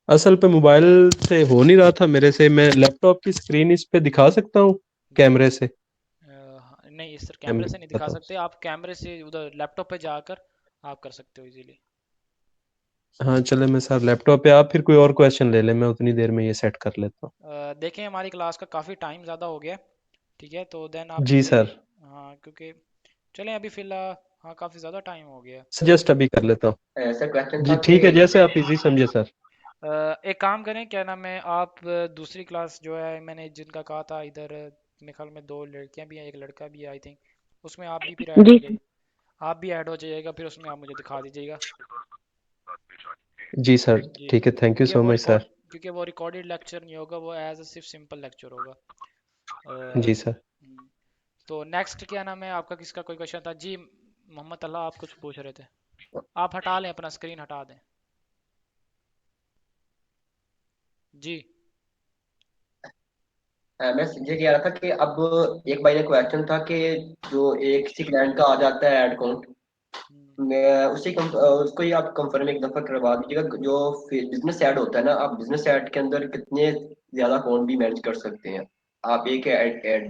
असल पे मोबाइल से हो नहीं रहा था मेरे से। मैं लैपटॉप की स्क्रीन इस पे दिखा सकता हूँ जी कैमरे से। हाँ, नहीं इस कैमरे कैमरे से नहीं से दिखा बताओ। सकते आप, कैमरे से उधर लैपटॉप पे जाकर आप कर सकते हो इजीली। हाँ चले, मैं सर लैपटॉप पे, आप फिर कोई और क्वेश्चन ले लें, मैं उतनी देर में ये सेट कर लेता हूँ। देखें हमारी क्लास का काफ़ी टाइम ज़्यादा हो गया है, ठीक है, तो देन आप जी मुझे, सर। हाँ क्योंकि चलें अभी फ़िलहाल, हाँ काफ़ी ज़्यादा टाइम हो गया। सजेस्ट अभी कर लेता हूँ। सर क्वेश्चन था जी कि ठीक है, जैसे आप इजी समझे सर। एक काम करें, क्या नाम है, आप दूसरी क्लास जो है मैंने जिनका कहा था इधर, मेरे ख्याल में दो लड़कियां भी हैं एक लड़का भी है आई थिंक, उसमें आप भी फिर ऐड हो जी जाइए, आप भी ऐड हो जाइएगा, फिर उसमें आप मुझे दिखा दीजिएगा। जी सर जी ठीक है, थैंक यू क्योंकि सो वो मच रिकॉर्ड सर। क्योंकि वो रिकॉर्डेड लेक्चर नहीं होगा, वो एज अ सिर्फ सिंपल लेक्चर होगा। जी सर। हम्म, तो नेक्स्ट क्या नाम है आपका, किसका कोई क्वेश्चन था जी? मोहम्मद अल्लाह आप कुछ पूछ रहे थे, आप हटा लें, अपना स्क्रीन हटा दें। जी मैं ये कह रहा था कि अब एक भाई ने क्वेश्चन था कि जो एक किसी क्लाइंट का आ जाता है एड काउंट, हम्म, मैं उसको ही आप कंफर्म एक दफा करवा दीजिएगा। जो बिजनेस ऐड होता है ना, आप बिजनेस ऐड के अंदर कितने ज्यादा अकाउंट भी मैनेज कर सकते हैं। आप एक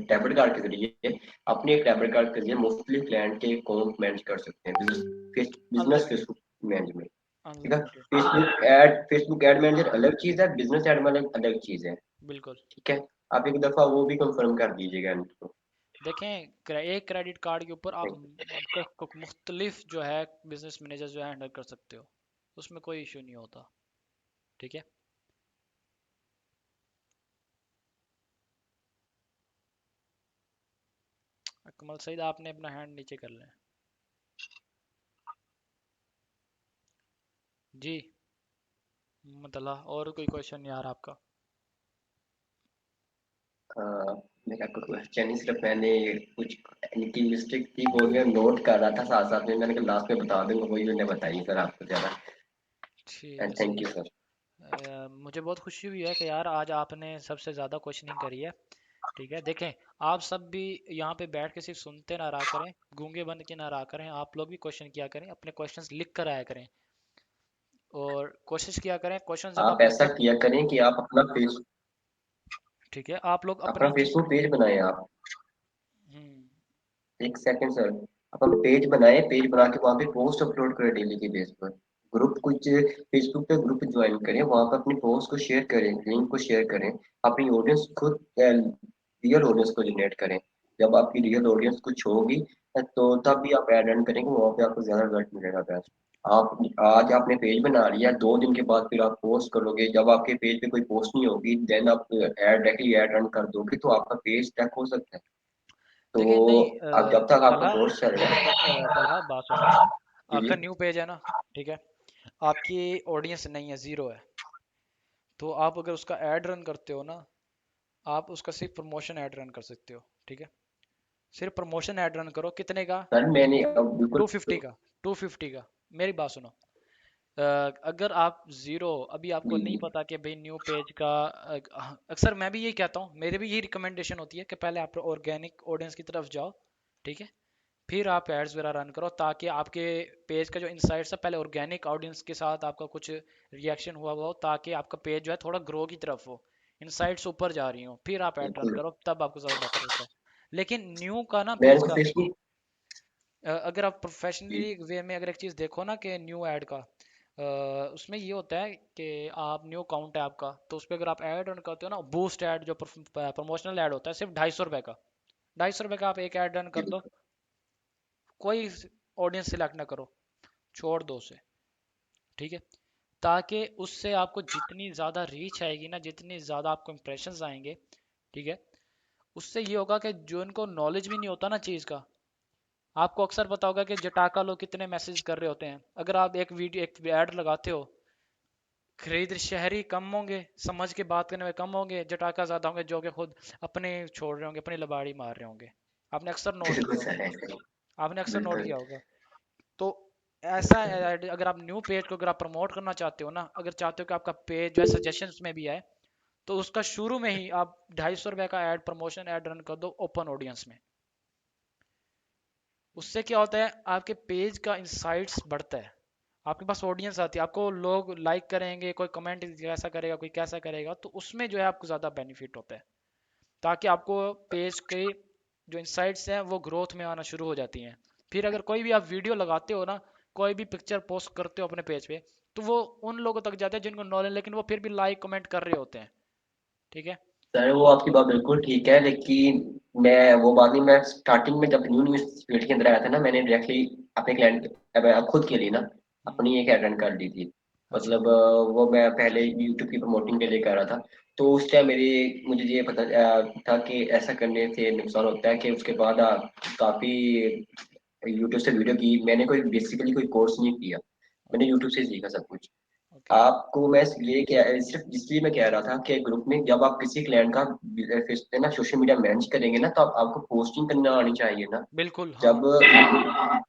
डेबिट कार्ड के जरिए, अपने एक डेबिट कार्ड के जरिए मोस्टली क्लाइंट के अकाउंट मैनेज कर सकते हैं। Business business unlimited, Facebook management, ठीक है। अनलिमिटेड, फेसबुक एड मैनेजर अलग चीज है, बिजनेस एड मैनेजर अलग चीज है, बिल्कुल। ठीक है। आप एक दफा वो भी कंफर्म कर दीजिएगा इनको। देखें एक क्रेडिट कार्ड के ऊपर आप मुख्तलिफ जो है बिजनेस मैनेजर जो है हैंडल कर सकते हो, उसमें कोई इशू नहीं होता, ठीक है। कमल सईद आपने अपना हैंड नीचे कर लें। जी मतलब और कोई क्वेश्चन यार आपका? हाँ, मेरा कोई क्वेश्चन नहीं, सिर्फ मैंने कुछ इनकी मिस्टेक थी वो मैं नोट कर रहा था साथ साथ में, मैंने कहा लास्ट में बता दूंगा, वही मैंने बताई सर आपको ज़्यादा। ठीक एंड है सही थैंक यू है। सर। मुझे बहुत खुशी हुई है कि यार आज आपने सबसे ज़्यादा क्वेश्चनिंग करी है, ठीक है। देखें आप सब भी यहाँ पे बैठ के सिर्फ सुनते ना रहा करें, गूंगे बन के ना रहा करें, आप लोग भी क्वेश्चन किया करें, अपने क्वेश्चंस लिख कर आया करें, और कोशिश किया करें क्वेश्चन जब आप आप ऐसा लिखते, किया करें कि आप ठीक है, आप लोग अपना अपनी फेसबुक पेज बनाएं आप। हम्म, एक सेकंड सर। अपन पेज बनाए, पेज बना के वहाँ पे पोस्ट अपलोड करें डेली के बेस पर। ग्रुप कुछ फेसबुक पे ग्रुप ज्वाइन करें, वहाँ पर अपनी पोस्ट को शेयर करें, लिंक को शेयर करें, अपनी ऑडियंस खुद रियल ऑडियंस को जनरेट करें। जब आपकी रियल ऑडियंस कुछ होगी तो तब भी आप ऐड रन करेंगे, वहाँ पे आपको ज्यादा रिजल्ट मिलेगा बेस्ट। आप आज आपने पेज बना लिया, 2 दिन के बाद फिर आप पोस्ट करोगे, जब आपके पेज पे कोई पोस्ट नहीं होगी देन आप ऐड रन कर दोगे तो आपका पेज टैग हो सकता है। तो देखिए नहीं अब जब तक आपका तलहा कोर्स चल रहा है। तलहा बात सुनो, जी जी। आपका न्यू पेज है ना, ठीक है, आपकी ऑडियंस नहीं है, ज़ीरो है, तो आप अगर उसका ऐड रन करते हो ना, आप उसका सिर्फ प्रमोशन ऐड रन कर सकते हो, ठीक है, सिर्फ प्रमोशन ऐड रन करो, कितने का? सर मैंने अब बिल्कुल। 250 का, 250 का। मेरी बात सुनो, अगर आप ज़ीरो, अभी आपको जी नहीं जी। पता कि भाई न्यू पेज का, अक्सर मैं भी यही कहता हूँ, मेरे भी यही रिकमेंडेशन होती है कि पहले आप ऑर्गेनिक ऑडियंस की तरफ जाओ, ठीक है, फिर आप एड्स वगैरह रन करो, ताकि आपके पेज का जो इनसाइट्स है पहले ऑर्गेनिक ऑडियंस के साथ आपका कुछ रिएक्शन हुआ हुआ हो, ताकि आपका पेज जो है थोड़ा ग्रो की तरफ हो, इनसाइट्स ऊपर जा रही हो, फिर आप ऐड रन बिल्कुल। करो, तब आपको ज़्यादा बेटर होता है। लेकिन न्यू का ना मैंने पेज तो का, फेसबुक। अगर आप जी। प्रोफेशनली वे में अगर एक चीज़ देखो ना कि न्यू ऐड का, उसमें ये होता है कि आप न्यू अकाउंट है आपका, तो उस पर अगर आप ऐड रन करते हो ना, बूस्ट ऐड जो प्रमोशनल ऐड होता है सिर्फ 250 रुपये का, 250 रुपये का आप एक ऐड रन जी कर दो, कोई ऑडियंस सिलेक्ट ना करो, छोड़ दो उसे, ठीक है, ताकि उससे आपको जितनी ज़्यादा रीच आएगी ना, जितनी ज़्यादा आपको इंप्रेशंस आएंगे, ठीक है, उससे ये होगा कि जो इनको नॉलेज भी नहीं होता ना चीज़ का, आपको अक्सर पता होगा कि जटाका लोग कितने मैसेज कर रहे होते हैं, अगर आप एक वीडियो एक ऐड लगाते हो, खरीद शहरी कम होंगे, समझ के बात करने में कम होंगे, जटाका ज़्यादा होंगे, जो कि खुद अपने छोड़ रहे होंगे, अपनी लबाड़ी मार रहे होंगे। आपने अक्सर नोट बिल्कुल किया होगा, सर ऐसे ही। आपने अक्सर नोट बिल्कुल। किया होगा। तो ऐसा अगर आप न्यू पेज को अगर आप प्रमोट करना चाहते हो ना, अगर चाहते हो कि आपका पेज जो है सजेशंस में भी आए, तो उसका शुरू में ही आप 250 रुपये का ऐड प्रमोशन ऐड रन कर दो ओपन ऑडियंस में। उससे क्या होता है, आपके पेज का इंसाइट्स बढ़ता है, आपके पास ऑडियंस आती है, आपको लोग लाइक करेंगे, कोई कमेंट कैसा करेगा, कोई कैसा करेगा, तो उसमें जो है आपको ज़्यादा बेनिफिट होता है, ताकि आपको पेज के जो इंसाइट्स हैं वो ग्रोथ में आना शुरू हो जाती हैं। फिर अगर कोई भी आप वीडियो लगाते हो ना, कोई भी पिक्चर पोस्ट करते हो अपने पेज पे, तो वो उन लोगों तक जाता है जिनको नॉलेज, लेकिन वो फिर भी लाइक कमेंट कर रहे होते हैं। ठीक है। सर वो आपकी बात बिल्कुल ठीक है, लेकिन मैं वो बात नहीं, मैं स्टार्टिंग में जब न्यू न्यू फील्ड के अंदर आया था ना, मैंने डायरेक्टली अपने क्लाइंट अब खुद के लिए ना हम्म, अपनी एक अटेंड कर ली थी। अच्छा। मतलब वो मैं पहले यूट्यूब की प्रमोटिंग के लिए कर रहा था। तो उस टाइम मुझे ये पता था कि ऐसा करने से नुकसान होता है, कि उसके बाद काफी यूट्यूब से वीडियो की, मैंने कोई बेसिकली कोई कोर्स नहीं किया, मैंने ओके। यूट्यूब से सीखा सब कुछ। ओके। आपको मैं इसलिए क्या, सिर्फ इसलिए मैं कह रहा था कि ग्रुप में जब आप किसी क्लाइंट का फेस पे ना सोशल मीडिया मैनेज करेंगे ना, तो आपको पोस्टिंग करना आनी चाहिए ना। बिल्कुल हाँ। जब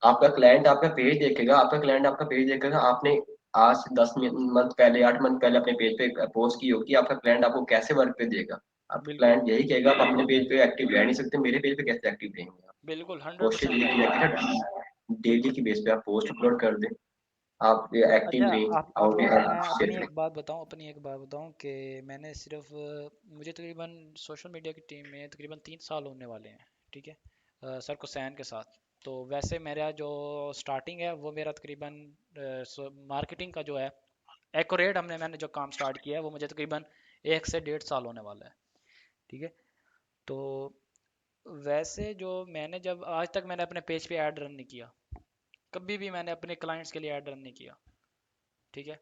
आपका क्लाइंट आपका क्लाइंट आपका पेज देखेगा, आपने आज से 10 मंथ पहले, 8 मंथ पहले अपने पेज पे पोस्ट की होगी, आपका क्लाइंट आपको कैसे वर्क पे देगा? आपका बिल्कुल। क्लाइंट यही कहेगा, आप अपने पेज पे एक्टिव रह नहीं सकते, मेरे पेज पे कैसे एक्टिव रहेंगे आप? बिल्कुल पोस्ट 100% डेली राइट है। की, डेली बिल्कुल। की बेस पे आप पोस्ट अपलोड कर दें, आप अच्छा, एक्टिव रहें, आप लोगों को मैं शेयर करें। अपनी एक बात बताऊं कि मैंने सिर्फ मुझे तकरीबन सोशल मीडिया की टीम में तकरीबन 3 साल होने वाले हैं। ठीक है। सर को सैन के साथ। तो वैसे मेरा जो स्टार्टिंग है वो मेरा तकरीबन मार्केटिंग का जो है एक्यूरेट मैंने जो काम स्टार्ट किया है वो मुझे तकरीबन 1 से 1.5 साल होने वाला है। ठीक है। तो वैसे जो मैंने जब आज तक मैंने अपने पेज पे ऐड रन नहीं किया, कभी भी मैंने अपने क्लाइंट्स के लिए ऐड रन नहीं किया। ठीक है।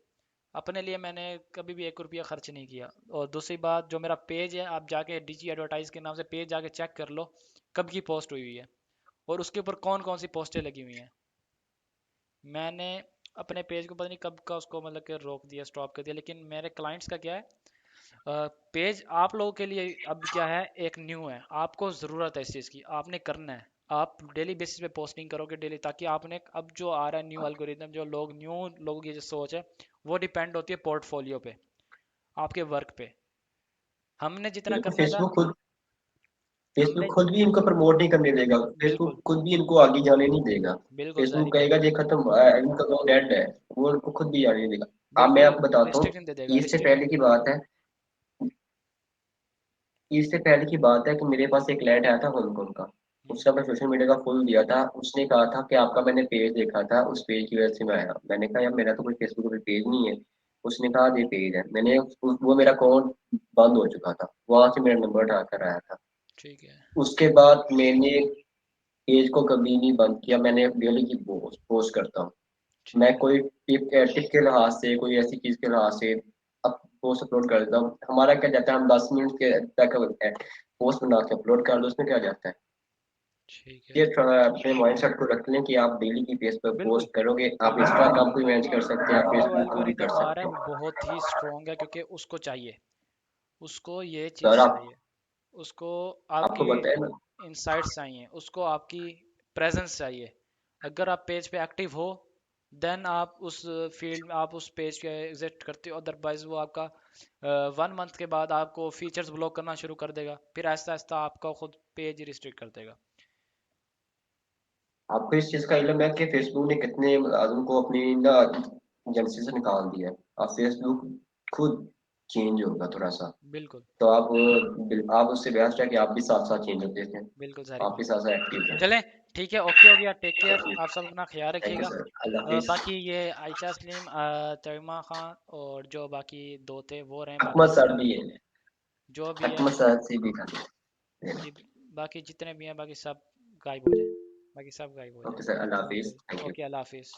अपने लिए मैंने कभी भी 1 रुपया खर्च नहीं किया। और दूसरी बात, जो मेरा पेज है, आप जाके डिजी एडवर्टाइज के नाम से पेज जाके चेक कर लो कब की पोस्ट हुई हुई है और उसके ऊपर कौन कौन सी पोस्टें लगी हुई हैं। मैंने अपने पेज को पता नहीं कब का उसको मतलब कि रोक दिया, स्टॉप कर दिया, लेकिन मेरे क्लाइंट्स का क्या है, पेज आप लोगों के लिए अब क्या है, एक न्यू है, आपको ज़रूरत है इस चीज़ की, आपने करना है। आप डेली बेसिस पे पोस्टिंग करोगे डेली, ताकि आपने अब जो आ रहा है न्यू एल्गोरिदम, जो लोग न्यू लोगों की जो सोच है वो डिपेंड होती है पोर्टफोलियो पे, आपके वर्क पे। हमने जितना बिल्कुल, करना था फेसबुक हमने खुद भी इनको प्रमोट नहीं करने देगा, बिल्कुल। फेसबुक खुद भी इनको आगे जाने नहीं देगा। बिल्कुल फेसबुक जहरी भाई। कहेगा ये खत्म, इनका जो डेड है, वो इनको खुद भी जाने नहीं देगा। अब मैं बिल्कुल आपको बताता हूँ, रिस्ट्रिक्शन दे देगा, ईद से रिस्ट्रिक्शन पहले दे की देगा। बात है ईद से पहले की बात है कि मेरे पास एक क्लाइंट आया था हांगकांग का। हम्म, उसने अपना सोशल मीडिया का फुल दिया था, उसने कहा था कि आपका मैंने पेज देखा था, उस पेज की वजह से मैं आया। मैंने कहा यार मेरा तो कोई फेसबुक पे पेज नहीं है। उसने कहा ये पेज है, वो मेरा अकाउंट बंद हो चुका था, वहां से मेरा नंबर उठाकर आया था। ठीक है। उसके बाद मैंने पेज को कभी नहीं बंद किया, मैंने डेली की पोस्ट पोस्ट करता हूँ। ठीक मैं है। कोई टिप के लिहाज से, कोई ऐसी चीज के लिहाज से अब पोस्ट अपलोड कर देता हूँ। हमारा क्या जाता है, हम 10 मिनट के तक पोस्ट बना के अपलोड कर दो, उसमें क्या जाता है। ठीक है। ये थोड़ा अपने माइंडसेट को रख लें कि आप डेली की बेस पर बिल्कुल। पोस्ट करोगे, आप बिल्कुल इंस्टाग्राम को मैनेज कर सकते हैं, आप जो फेसबुक को भी कर एल्गोरिदम आ रहा सकते है वो हैं। बहुत ही स्ट्रॉन्ग है, क्योंकि उसको चाहिए, उसको ये सर चीज़ आप चाहिए, उसको आपको आपकी बताया ना, इंसाइट्स चाहिए, उसको आपकी प्रेजेंस चाहिए। अगर आप पेज पे एक्टिव हो, देन आप उस फील्ड में, आप उस पेज पे एग्जिस्ट करते हो, अदरवाइज वो आपका 1 मंथ के बाद आपको फीचर्स ब्लॉक करना शुरू कर देगा, फिर आहिस्ता आहिस्ता आपका खुद पेज रिस्ट्रिक्ट कर देगा। आपको इस चीज का इल्म है कि फेसबुक ने कितने मुलाजिम को अपनी ना एजेंसी से निकाल दिया है। अब फेसबुक खुद चेंज होगा थोड़ा सा, बिल्कुल। तो आप उससे बेस्ट है कि आप भी साथ साथ चेंज होते थे, बिल्कुल सारी आप भी भाई। साथ साथ एक्टिव रहें। चलें, ठीक है, ओके हो गया, टेक केयर, आप सब अपना ख्याल थैंक यू रखिएगा। सर, अल्लाह हाफिज। बाकी ये आयशा सलीम, तैमा खान और जो बाकी दो थे वो रहे, बाकी अहमद सर जितने भी है, जो भी है, अहमद सर से भी कर जी, बाकी जितने भी हैं बाकी सब गायब हो जाए, बाकी सब गायब हो जाए। ओके सर, अल्लाह ओके। हाफिज, थैंक यू। ओके, अल्लाह हाफिज़।